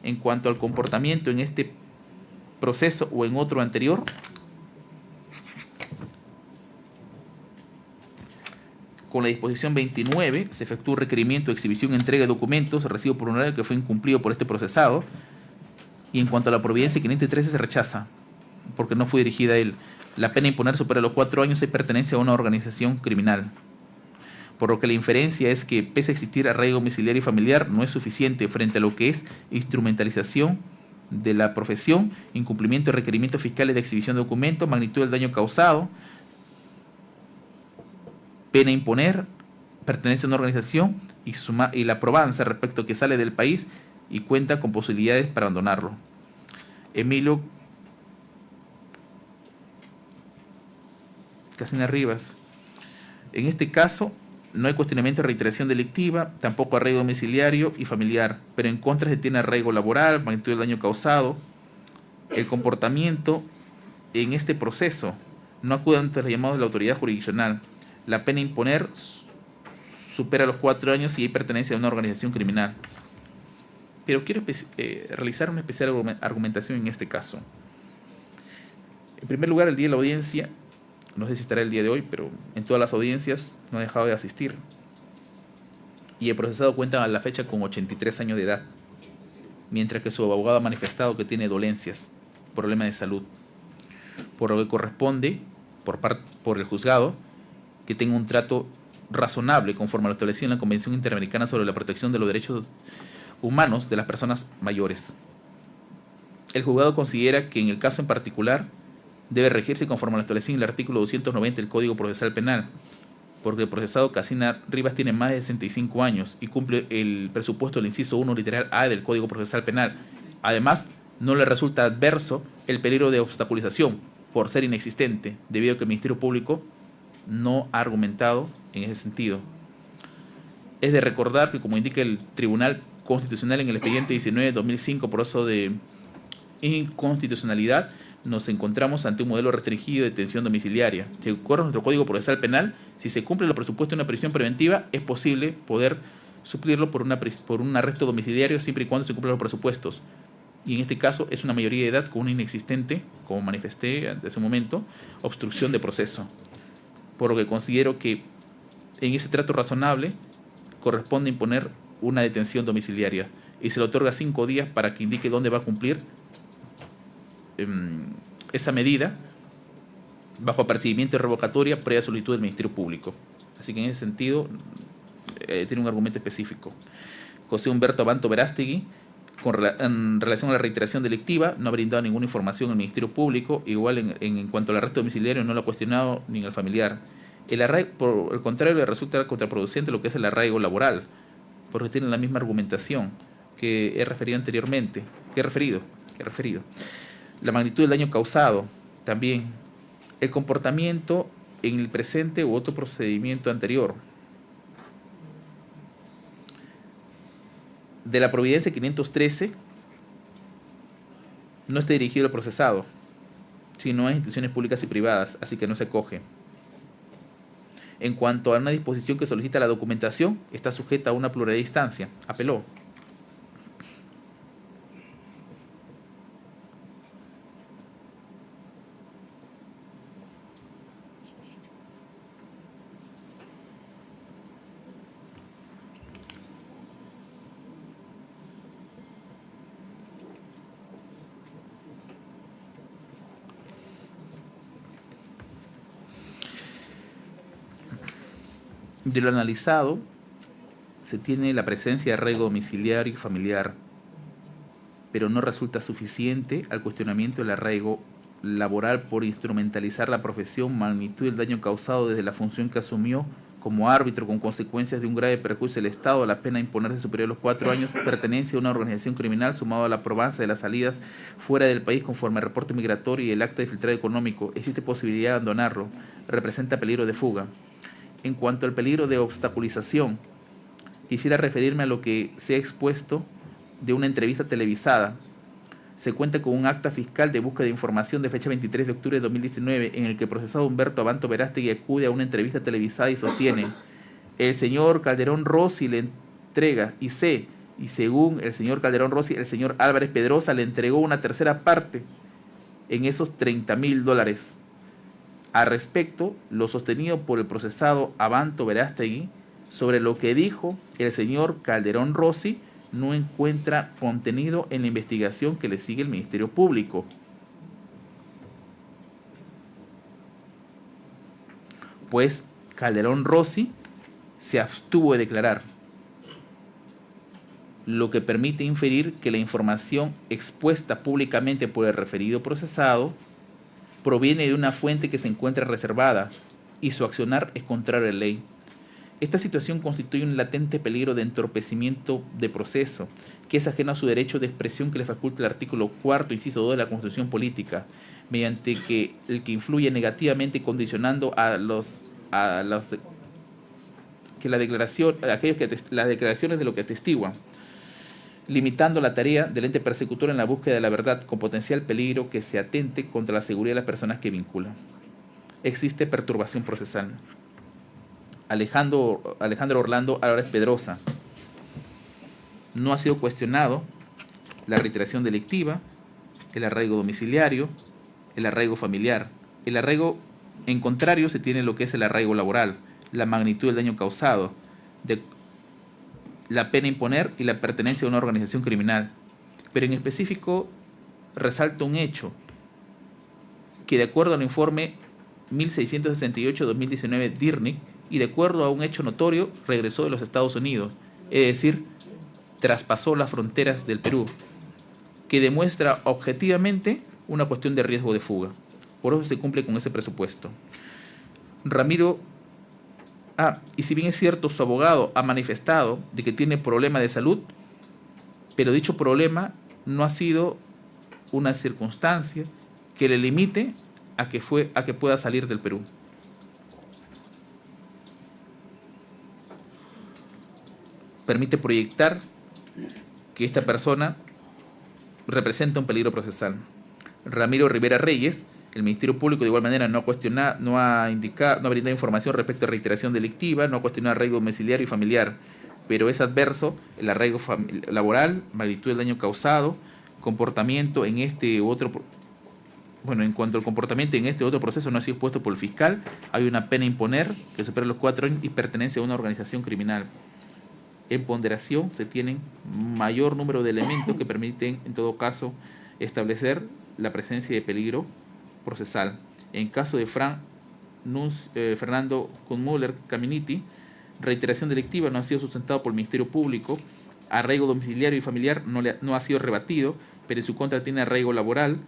S1: En cuanto al comportamiento en este proceso o en otro anterior, con la disposición 29 se efectúa un requerimiento de exhibición y entrega de documentos recibo por honorario que fue incumplido por este procesado. Y en cuanto a la providencia 513 se rechaza porque no fue dirigida a él. La pena a imponer supera los 4 años y pertenece a una organización criminal. Por lo que la inferencia es que, pese a existir arraigo domiciliario y familiar, no es suficiente frente a lo que es instrumentalización de la profesión, incumplimiento de requerimientos fiscales de exhibición de documentos, magnitud del daño causado, pena a imponer, pertenece a una organización y la probanza respecto a que sale del país y cuenta con posibilidades para abandonarlo. Emilio Casina Rivas. En este caso, no hay cuestionamiento de reiteración delictiva, tampoco arraigo domiciliario y familiar, pero en contra se tiene arraigo laboral, magnitud del daño causado. El comportamiento en este proceso no acude ante los llamados de la autoridad jurisdiccional. La pena a imponer supera los 4 años y hay pertenencia a una organización criminal. pero quiero realizar una especial argumentación en este caso. En primer lugar, el día de la audiencia, no sé si estará el día de hoy, pero en todas las audiencias no ha dejado de asistir. Y el procesado cuenta a la fecha con 83 años de edad, mientras que su abogado ha manifestado que tiene dolencias, problemas de salud, por lo que corresponde por el juzgado que tenga un trato razonable conforme a lo establecido en la Convención Interamericana sobre la Protección de los Derechos Humanos de las Personas Mayores. El juzgado considera que en el caso en particular debe regirse conforme a lo establecido en el artículo 290 del Código Procesal Penal, porque el procesado Casina Rivas tiene más de 65 años y cumple el presupuesto del inciso 1 literal A del Código Procesal Penal. Además, no le resulta adverso el peligro de obstaculización por ser inexistente, debido a que el Ministerio Público no ha argumentado en ese sentido. Es de recordar que, como indica el Tribunal Constitucional en el expediente 19-2005, proceso de inconstitucionalidad, nos encontramos ante un modelo restringido de detención domiciliaria. De acuerdo a nuestro Código Procesal Penal, si se cumple los presupuestos de una prisión preventiva, es posible poder suplirlo por un arresto domiciliario siempre y cuando se cumplan los presupuestos. Y en este caso es una mayoría de edad con una inexistente, como manifesté hace un momento, obstrucción de proceso. Por lo que considero que en ese trato razonable corresponde imponer una detención domiciliaria y se le otorga 5 días para que indique dónde va a cumplir esa medida bajo apercibimiento y revocatoria previa solicitud del Ministerio Público. Así que en ese sentido tiene un argumento específico. José Humberto Abanto Verástegui, en relación a la reiteración delictiva, no ha brindado ninguna información al Ministerio Público. Igual en cuanto al arresto domiciliario no lo ha cuestionado ni al familiar. El arraigo, por el contrario, le resulta contraproducente lo que es el arraigo laboral, porque tiene la misma argumentación que he referido anteriormente, que he referido. La magnitud del daño causado, también. El comportamiento en el presente u otro procedimiento anterior. De la Providencia 513, no está dirigido al procesado, sino a instituciones públicas y privadas, así que no se acoge. En cuanto a una disposición que solicita la documentación, está sujeta a una pluralidad de instancia. Apeló. De lo analizado, se tiene la presencia de arraigo domiciliario y familiar, pero no resulta suficiente al cuestionamiento del arraigo laboral por instrumentalizar la profesión, magnitud del daño causado desde la función que asumió como árbitro con consecuencias de un grave perjuicio del Estado, la pena de imponerse superior a los 4 años, pertenencia a una organización criminal sumado a la probanza de las salidas fuera del país conforme al reporte migratorio y el acta de filtrado económico. Existe posibilidad de abandonarlo, representa peligro de fuga. En cuanto al peligro de obstaculización, quisiera referirme a lo que se ha expuesto de una entrevista televisada. Se cuenta con un acta fiscal de búsqueda de información de fecha 23 de octubre de 2019 en el que el procesado Humberto Abanto Verástegui acude a una entrevista televisada y sostiene: el señor Calderón Rossi le entrega, y según el señor Calderón Rossi, el señor Álvarez Pedrosa le entregó una tercera parte en esos $30,000. Al respecto, lo sostenido por el procesado Abanto Verástegui sobre lo que dijo el señor Calderón Rossi no encuentra contenido en la investigación que le sigue el Ministerio Público. Pues Calderón Rossi se abstuvo de declarar, lo que permite inferir que la información expuesta públicamente por el referido procesado proviene de una fuente que se encuentra reservada y su accionar es contrario a la ley. Esta situación constituye un latente peligro de entorpecimiento de proceso, que es ajeno a su derecho de expresión que le faculta el artículo 4, inciso 2 de la Constitución Política, mediante el que influye negativamente condicionando las declaraciones de lo que atestiguan, limitando la tarea del ente persecutor en la búsqueda de la verdad, con potencial peligro que se atente contra la seguridad de las personas que vinculan. Existe perturbación procesal. Alejandro Orlando Álvarez Pedrosa no ha sido cuestionado la reiteración delictiva, el arraigo domiciliario, el arraigo familiar. El arraigo en contrario se tiene lo que es el arraigo laboral, la magnitud del daño causado, de la pena a imponer y la pertenencia a una organización criminal. Pero en específico resalta un hecho que, de acuerdo al informe 1668-2019 DIRNIC, y de acuerdo a un hecho notorio, regresó de los Estados Unidos, es decir, traspasó las fronteras del Perú, que demuestra objetivamente una cuestión de riesgo de fuga. Por eso se cumple con ese presupuesto. Ramiro, y si bien es cierto, su abogado ha manifestado de que tiene problema de salud, pero dicho problema no ha sido una circunstancia que le limite a que pueda salir del Perú. Permite proyectar que esta persona representa un peligro procesal. Ramiro Rivera Reyes, el Ministerio Público de igual manera no ha brindado información respecto a reiteración delictiva, no ha cuestionado arraigo domiciliario y familiar, pero es adverso el arraigo laboral, magnitud del daño causado, comportamiento en este u otro. Bueno, en cuanto al comportamiento en este otro proceso no ha sido expuesto por el fiscal, hay una pena a imponer que supera los 4 años y pertenece a una organización criminal. En ponderación se tienen mayor número de elementos que permiten, en todo caso, establecer la presencia de peligro procesal. En caso de Fernando Kuhnmüller Caminiti, reiteración delictiva no ha sido sustentado por el Ministerio Público, arraigo domiciliario y familiar no ha sido rebatido, pero en su contra tiene arraigo laboral,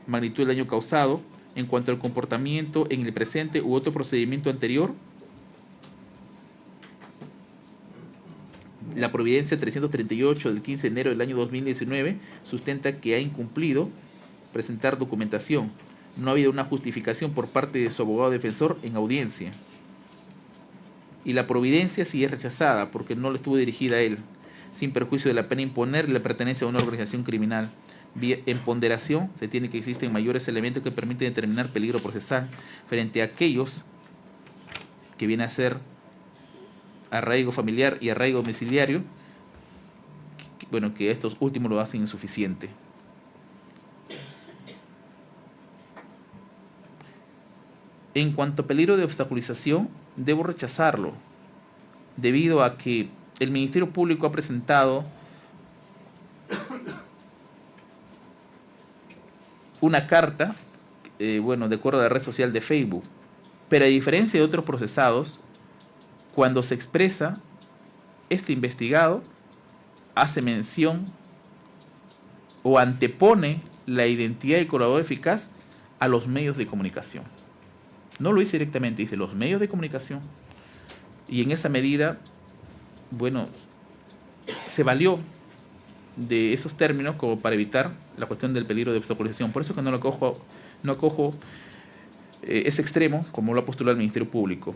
S1: magnitud del daño causado. En cuanto al comportamiento en el presente u otro procedimiento anterior, la Providencia 338 del 15 de enero del año 2019 sustenta que ha incumplido presentar documentación. No ha habido una justificación por parte de su abogado defensor en audiencia. Y la Providencia sí es rechazada porque no le estuvo dirigida a él, sin perjuicio de la pena a imponer y la pertenencia a una organización criminal. En ponderación se tiene que existen mayores elementos que permiten determinar peligro procesal frente a aquellos que viene a ser arraigo familiar y arraigo domiciliario, que estos últimos lo hacen insuficiente. En cuanto a peligro de obstaculización, debo rechazarlo, debido a que el Ministerio Público ha presentado una carta, de acuerdo a la red social de Facebook, pero a diferencia de otros procesados, cuando se expresa, este investigado hace mención o antepone la identidad del colaborador eficaz a los medios de comunicación. No lo dice directamente, dice los medios de comunicación. Y en esa medida, se valió de esos términos como para evitar la cuestión del peligro de obstaculización. Por eso que no acojo ese extremo como lo ha postulado el Ministerio Público.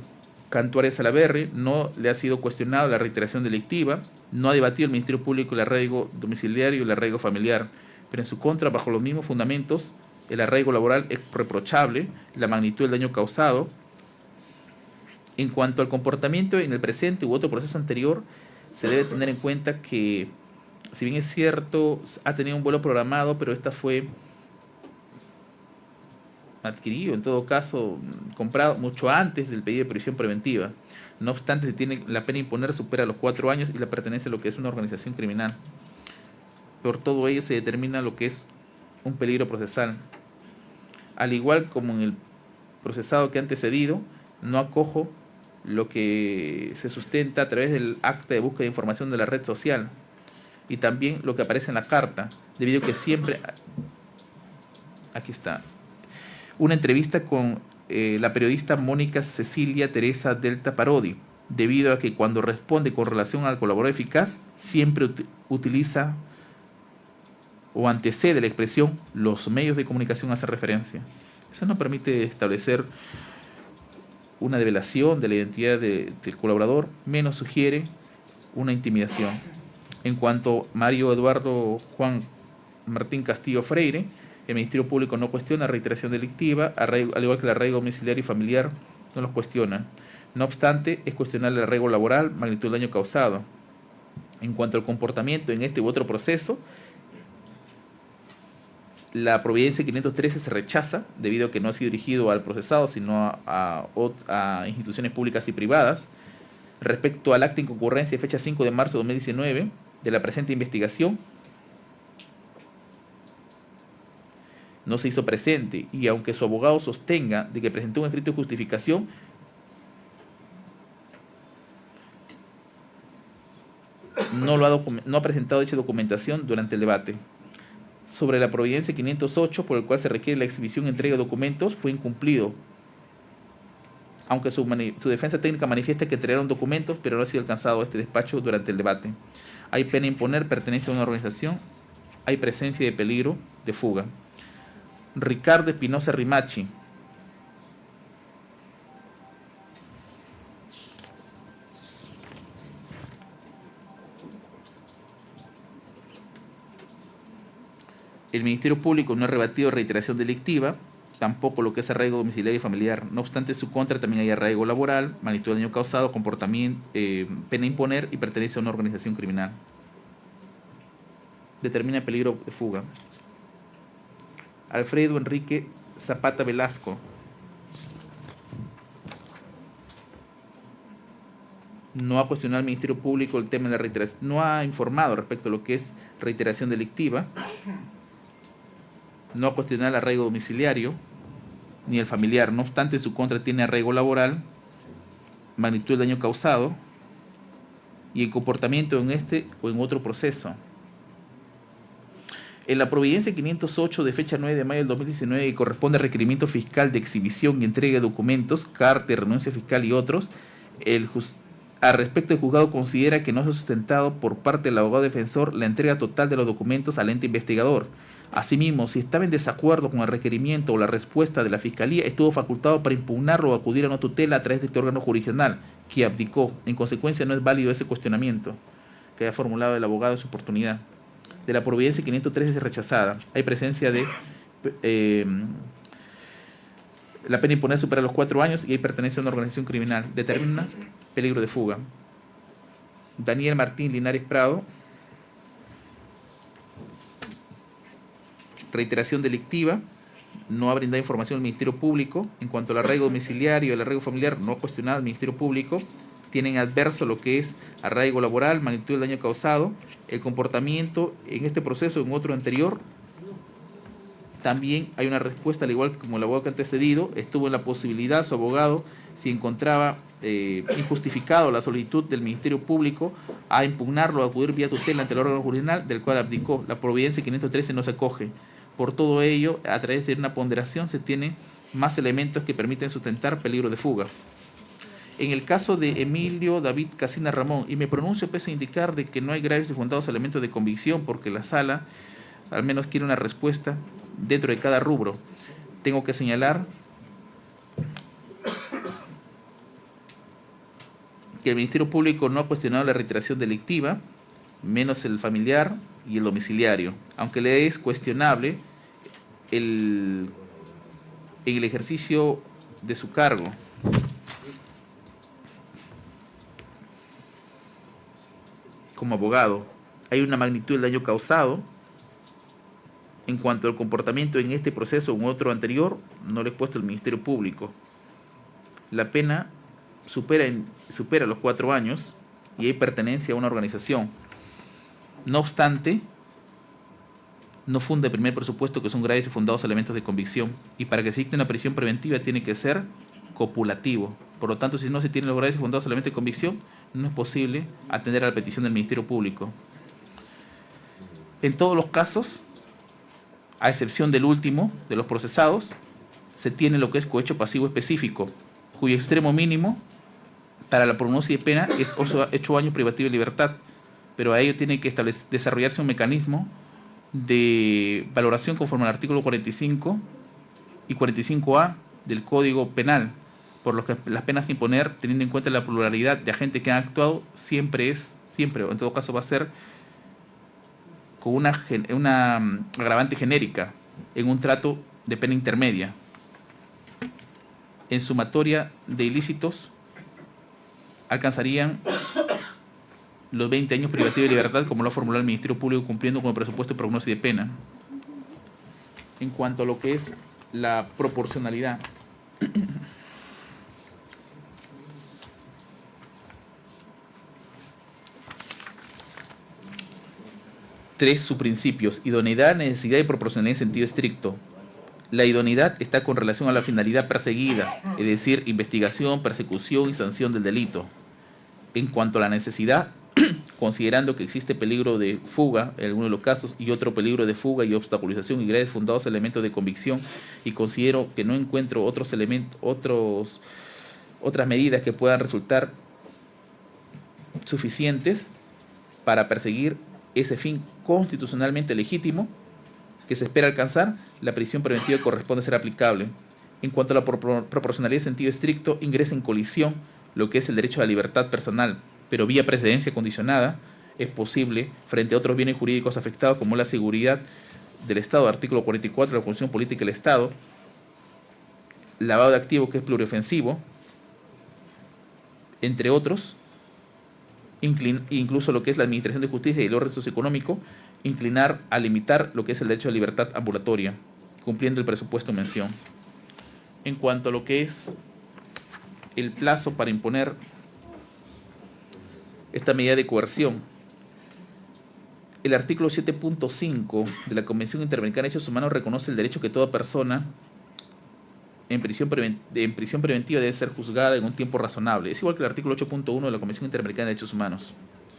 S1: Cantuaria Salaverry no le ha sido cuestionado la reiteración delictiva, no ha debatido el Ministerio Público el arraigo domiciliario y el arraigo familiar, pero en su contra, bajo los mismos fundamentos, el arraigo laboral es reprochable, la magnitud del daño causado. En cuanto al comportamiento en el presente u otro proceso anterior, se debe tener en cuenta que, si bien es cierto, ha tenido un vuelo programado, pero esta fue adquirido, en todo caso, comprado mucho antes del pedido de prisión preventiva. No obstante, se tiene la pena a imponer supera los 4 años y la pertenece a lo que es una organización criminal. Por todo ello se determina lo que es un peligro procesal. Al igual como en el procesado que ha antecedido, no acojo lo que se sustenta a través del acta de búsqueda de información de la red social y también lo que aparece en la carta, debido a que siempre... Aquí está. Una entrevista con la periodista Mónica Cecilia Teresa Delta Parodi, debido a que cuando responde con relación al colaborador eficaz, siempre utiliza o antecede la expresión los medios de comunicación hace referencia. Eso no permite establecer una develación de la identidad del colaborador, menos sugiere una intimidación. En cuanto a Mario Eduardo Juan Martín Castillo Freire, el Ministerio Público no cuestiona reiteración delictiva, al igual que el arraigo domiciliario y familiar no los cuestiona. No obstante, es cuestionar el arraigo laboral, magnitud del daño causado. En cuanto al comportamiento en este u otro proceso, La providencia 513 se rechaza debido a que no ha sido dirigido al procesado, sino a instituciones públicas y privadas. Respecto al acta en concurrencia de fecha 5 de marzo de 2019 de la presente investigación, no se hizo presente, y aunque su abogado sostenga de que presentó un escrito de justificación, no ha presentado dicha documentación durante el debate. Sobre la providencia 508, por el cual se requiere la exhibición y entrega de documentos, fue incumplido, aunque su defensa técnica manifiesta que entregaron documentos, pero no ha sido alcanzado este despacho durante el debate. Hay pena imponer, pertenencia a una organización, hay presencia de peligro de fuga. Ricardo Espinosa Rimachi. El Ministerio Público no ha rebatido reiteración delictiva, tampoco lo que es arraigo domiciliario y familiar. No obstante, en su contra también hay arraigo laboral, magnitud de daño causado, comportamiento, pena imponer y pertenencia a una organización criminal. Determina peligro de fuga. Alfredo Enrique Zapata Velasco. No ha cuestionado al Ministerio Público el tema de la reiteración, no ha informado respecto a lo que es reiteración delictiva, no ha cuestionado el arraigo domiciliario ni el familiar. No obstante, en su contra tiene arraigo laboral, magnitud del daño causado y el comportamiento en este o en otro proceso. En la providencia 508 de fecha 9 de mayo del 2019, que corresponde al requerimiento fiscal de exhibición y entrega de documentos, carta, renuncia fiscal y otros, al respecto, el juzgado considera que no se ha sustentado por parte del abogado defensor la entrega total de los documentos al ente investigador. Asimismo, si estaba en desacuerdo con el requerimiento o la respuesta de la Fiscalía, estuvo facultado para impugnarlo o acudir a una tutela a través de este órgano jurisdiccional, que abdicó. En consecuencia, no es válido ese cuestionamiento que haya formulado el abogado en su oportunidad. De la providencia 513 es rechazada. Hay presencia de la pena imponer supera los 4 años y hay pertenencia a una organización criminal. Determina peligro de fuga. Daniel Martín Linares Prado. Reiteración delictiva. No ha brindado información al Ministerio Público. En cuanto al arraigo domiciliario y el arraigo familiar, no ha cuestionado al Ministerio Público. Tienen adverso lo que es arraigo laboral, magnitud del daño causado, el comportamiento en este proceso, en otro anterior. También hay una respuesta, al igual como el abogado que ha antecedido, estuvo en la posibilidad, su abogado, si encontraba injustificado la solicitud del Ministerio Público, a impugnarlo, a acudir vía tutela ante el órgano jurisdiccional, del cual abdicó. La providencia 513 no se acoge. Por todo ello, a través de una ponderación se tienen más elementos que permiten sustentar peligro de fuga. En el caso de Emilio David Casina Ramón, y me pronuncio pese a indicar de que no hay graves y fundados elementos de convicción, porque la sala al menos quiere una respuesta dentro de cada rubro. Tengo que señalar que el Ministerio Público no ha cuestionado la reiteración delictiva, menos el familiar y el domiciliario, aunque le es cuestionable en el ejercicio de su cargo. Como abogado, hay una magnitud del daño causado. En cuanto al comportamiento en este proceso o en otro anterior, no le he puesto el Ministerio Público. La pena supera los 4 años y hay pertenencia a una organización. No obstante, no funda el primer presupuesto, que son graves y fundados elementos de convicción, y para que se dicte una prisión preventiva tiene que ser copulativo. Por lo tanto, si no se tienen los graves y fundados elementos de convicción, no es posible atender a la petición del Ministerio Público. En todos los casos, a excepción del último, de los procesados, se tiene lo que es cohecho pasivo específico, cuyo extremo mínimo para la pronuncia de pena es 8 años privativo de libertad, pero a ello tiene que desarrollarse un mecanismo de valoración conforme al artículo 45 y 45A del Código Penal, por lo que las penas a imponer, teniendo en cuenta la pluralidad de agentes que han actuado, siempre, o en todo caso va a ser con una agravante genérica en un trato de pena intermedia. En sumatoria de ilícitos alcanzarían los 20 años privativos de libertad, como lo ha formulado el Ministerio Público, cumpliendo con el presupuesto de prognosis de pena. En cuanto a lo que es la proporcionalidad, 3. Subprincipios. Idoneidad, necesidad y proporcionalidad en sentido estricto. La idoneidad está con relación a la finalidad perseguida, es decir, investigación, persecución y sanción del delito. En cuanto a la necesidad, considerando que existe peligro de fuga en algunos de los casos y otro peligro de fuga y obstaculización y graves fundados elementos de convicción, y considero que no encuentro otras medidas que puedan resultar suficientes para perseguir ese fin constitucionalmente legítimo que se espera alcanzar, la prisión preventiva corresponde ser aplicable. En cuanto a la proporcionalidad en sentido estricto, ingresa en colisión lo que es el derecho a la libertad personal, pero vía precedencia condicionada es posible frente a otros bienes jurídicos afectados como la seguridad del Estado, artículo 44 de la Constitución Política del Estado, lavado de activos que es pluriofensivo, entre otros, incluso lo que es la administración de justicia y el orden socioeconómico, inclinar a limitar lo que es el derecho a libertad ambulatoria, cumpliendo el presupuesto en mención. En cuanto a lo que es el plazo para imponer esta medida de coerción, el artículo 7.5 de la Convención Interamericana de Derechos Humanos reconoce el derecho que toda persona en prisión preventiva debe ser juzgada en un tiempo razonable. Es igual que el artículo 8.1 de la Convención Interamericana de Derechos Humanos,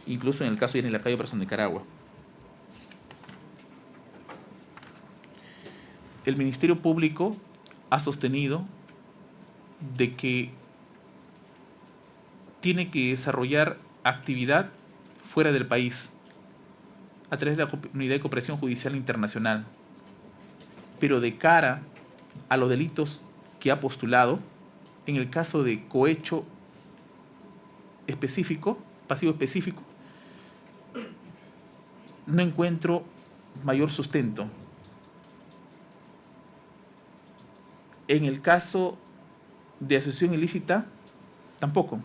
S1: incluso en el caso de Irene Lacayo preso en Nicaragua. El Ministerio Público ha sostenido de que tiene que desarrollar actividad fuera del país a través de la Unidad de Cooperación Judicial Internacional, pero de cara a los delitos que ha postulado, en el caso de cohecho específico, pasivo específico, no encuentro mayor sustento. En el caso de asociación ilícita, tampoco.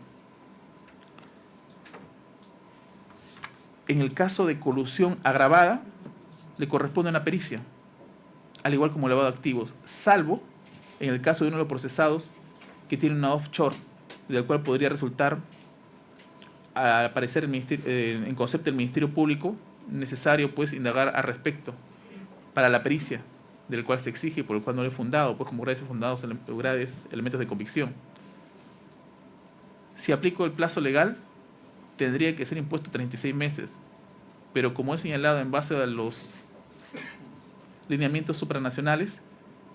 S1: En el caso de colusión agravada, le corresponde una pericia, al igual como lavado de activos, salvo en el caso de uno de los procesados que tiene una offshore, del cual podría resultar, al parecer en concepto del Ministerio Público, necesario pues indagar al respecto para la pericia, del cual se exige y por el cual no le he fundado, pues como graves elementos de convicción. Si aplico el plazo legal, tendría que ser impuesto 36 meses, pero como he señalado en base a los lineamientos supranacionales,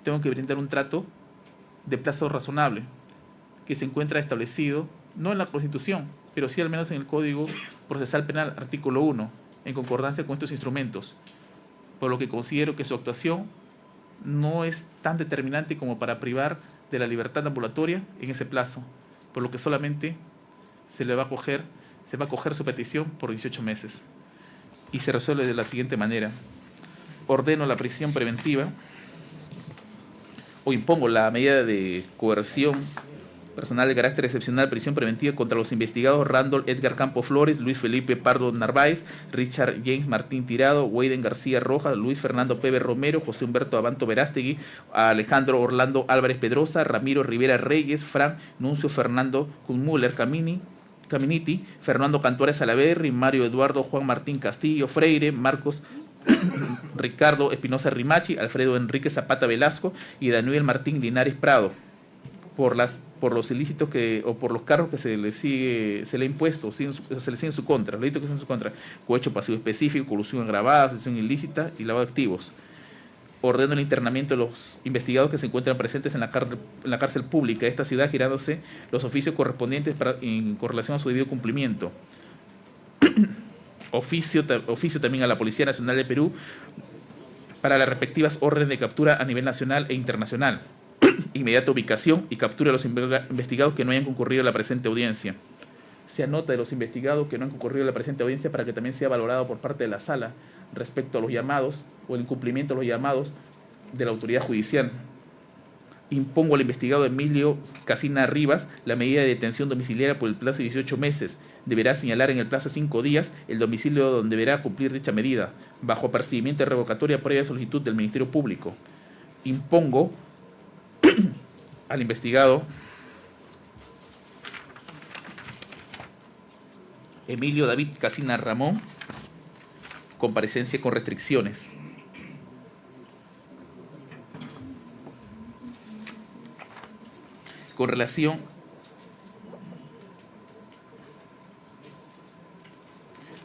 S1: tengo que brindar un trato de plazo razonable, que se encuentra establecido, no en la Constitución, pero sí al menos en el Código Procesal Penal, artículo 1, en concordancia con estos instrumentos, por lo que considero que su actuación no es tan determinante como para privar de la libertad ambulatoria en ese plazo, por lo que solamente se va a acoger su petición por 18 meses. Y se resuelve de la siguiente manera: ordeno la prisión preventiva o impongo la medida de coerción personal de carácter excepcional, prisión preventiva contra los investigados Randall Edgar Campo Flores, Luis Felipe Pardo Narváez, Richard James Martín Tirado, Weiden García Rojas, Luis Fernando Pérez Romero, José Humberto Abanto Verástegui, Alejandro Orlando Álvarez Pedrosa, Ramiro Rivera Reyes, Frank Nuncio Fernando Kunmuller Caminiti, Fernando Cantuares Salaverry, Mario Eduardo Juan Martín Castillo Freire, Marcos Ricardo Espinosa Rimachi, Alfredo Enrique Zapata Velasco y Daniel Martín Linares Prado, por los ilícitos o por los cargos que se le ha impuesto, se le sigue en su contra, los delitos que son en su contra: cohecho pasivo específico, colusión agravada, asociación ilícita y lavado de activos. Ordeno el internamiento de los investigados que se encuentran presentes en la cárcel pública de esta ciudad, girándose los oficios correspondientes en correlación a su debido cumplimiento. Oficio también a la Policía Nacional de Perú para las respectivas órdenes de captura a nivel nacional e internacional. Inmediata ubicación y captura de los investigados que no hayan concurrido a la presente audiencia. Se anota de los investigados que no han concurrido a la presente audiencia para que también sea valorado por parte de la sala respecto a los llamados o el incumplimiento de los llamados de la autoridad judicial. Impongo al investigado Emilio Casina Rivas la medida de detención domiciliaria por el plazo de 18 meses. Deberá señalar en el plazo de 5 días el domicilio donde deberá cumplir dicha medida, bajo apercibimiento de revocatoria previa solicitud del Ministerio Público. impongo al investigado Emilio David Casina Ramón comparecencia con restricciones. Con relación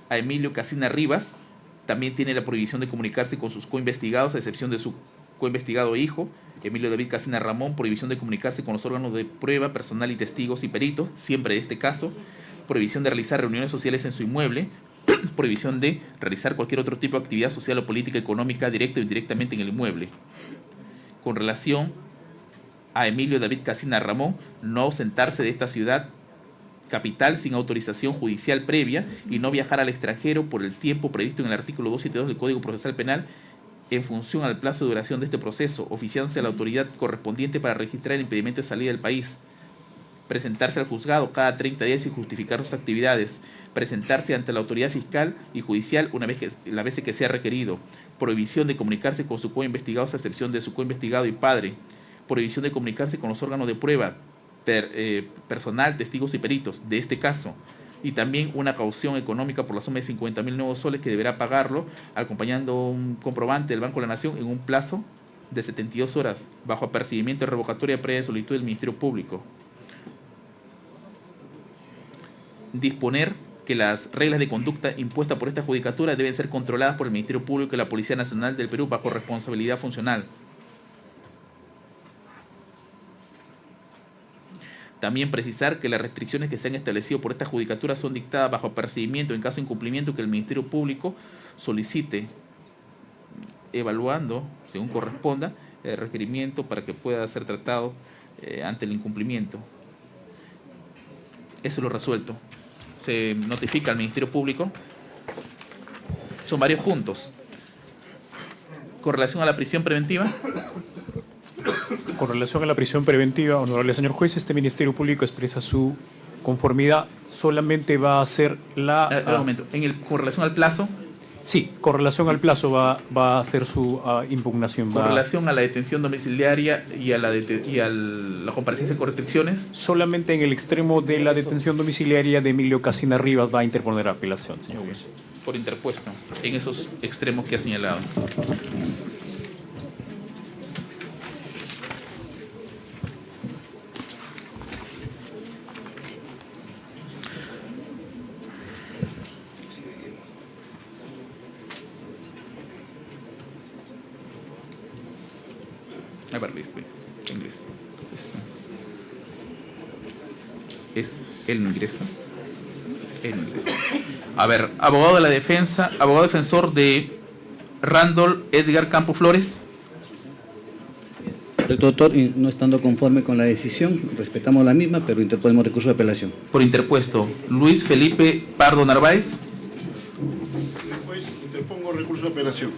S1: a Emilio Casina Rivas, también tiene la prohibición de comunicarse con sus coinvestigados, a excepción de su coinvestigado hijo, Emilio David Casina Ramón, prohibición de comunicarse con los órganos de prueba, personal y testigos y peritos, siempre de este caso, prohibición de realizar reuniones sociales en su inmueble, prohibición de realizar cualquier otro tipo de actividad social o política económica directa o indirectamente en el inmueble. Con relación a Emilio David Casina Ramón, no ausentarse de esta ciudad capital sin autorización judicial previa y no viajar al extranjero por el tiempo previsto en el artículo 272 del Código Procesal Penal en función al plazo de duración de este proceso, oficiándose a la autoridad correspondiente para registrar el impedimento de salida del país, presentarse al juzgado cada 30 días y justificar sus actividades, presentarse ante la autoridad fiscal y judicial las veces que sea requerido, prohibición de comunicarse con su coinvestigado a excepción de su coinvestigado y padre, prohibición de comunicarse con los órganos de prueba, personal, testigos y peritos de este caso, y también una caución económica por la suma de 50.000 nuevos soles que deberá pagarlo, acompañando un comprobante del Banco de la Nación en un plazo de 72 horas, bajo apercibimiento de revocatoria previa de solicitud del Ministerio Público. Disponer que las reglas de conducta impuestas por esta judicatura deben ser controladas por el Ministerio Público y la Policía Nacional del Perú bajo responsabilidad funcional. También precisar que las restricciones que se han establecido por esta judicatura son dictadas bajo apercibimiento en caso de incumplimiento que el Ministerio Público solicite, evaluando, según corresponda, el requerimiento para que pueda ser tratado ante el incumplimiento. Eso es lo resuelto. Se notifica al Ministerio Público. Son varios puntos. Con relación a la prisión preventiva.
S2: Con relación a la prisión preventiva, honorable señor juez, este Ministerio Público expresa su conformidad. Solamente va a hacer la...
S1: Un momento. Con relación al plazo.
S2: Sí, con relación al plazo va a hacer su impugnación.
S1: Con relación a la detención domiciliaria y a la comparecencia con restricciones.
S2: Solamente en el extremo de la detención domiciliaria de Emilio Casina Rivas va a interponer apelación, señor juez.
S1: Por interpuesto, en esos extremos que ha señalado. A ver, inglés. Es el ingreso. El ingreso. A ver, abogado de la defensa, abogado defensor de Randall Edgar Campo Flores.
S3: Doctor, no estando conforme con la decisión, respetamos la misma, pero interponemos recurso de apelación.
S1: Por interpuesto, Luis Felipe Pardo Narváez.
S4: Pues interpongo recurso de apelación.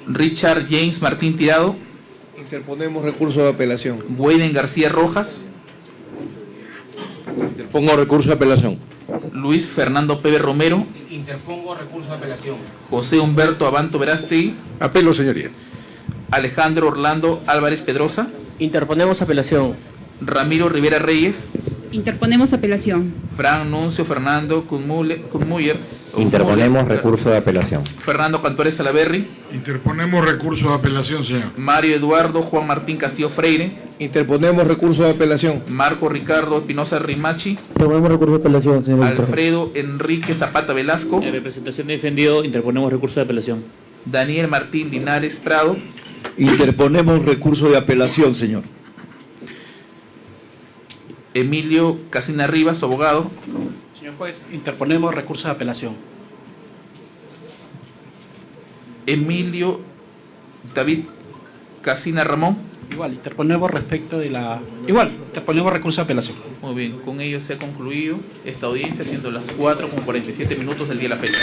S1: Richard James Martín Tirado.
S5: Interponemos recurso de apelación.
S1: Buenen García Rojas.
S5: Interpongo recurso de apelación.
S1: Luis Fernando Pebe Romero.
S5: Interpongo recurso de apelación.
S1: José Humberto Abanto Verástegui.
S4: Apelo, señoría.
S1: Alejandro Orlando Álvarez Pedrosa.
S6: Interponemos apelación.
S1: Ramiro Rivera Reyes.
S7: Interponemos apelación.
S1: Fran Nuncio Fernando Kunmuyer.
S8: Interponemos recurso de apelación.
S1: Fernando Cantores Salaberry.
S4: Interponemos recurso de apelación, señor.
S1: Mario Eduardo Juan Martín Castillo Freire.
S5: Interponemos recurso de apelación.
S1: Marco Ricardo Espinosa Rimachi.
S6: Interponemos recurso de apelación, señor doctor.
S1: Alfredo Enrique Zapata Velasco.
S6: En representación de defendido, interponemos recurso de apelación.
S1: Daniel Martín Linares Prado.
S9: Interponemos recurso de apelación, señor.
S1: Emilio Casina Rivas, abogado.
S10: Señor juez, interponemos recurso de apelación.
S1: Emilio David Casina Ramón.
S10: Interponemos recurso de apelación.
S1: Muy bien, con ello se ha concluido esta audiencia, siendo las 4:47 del día de la fecha.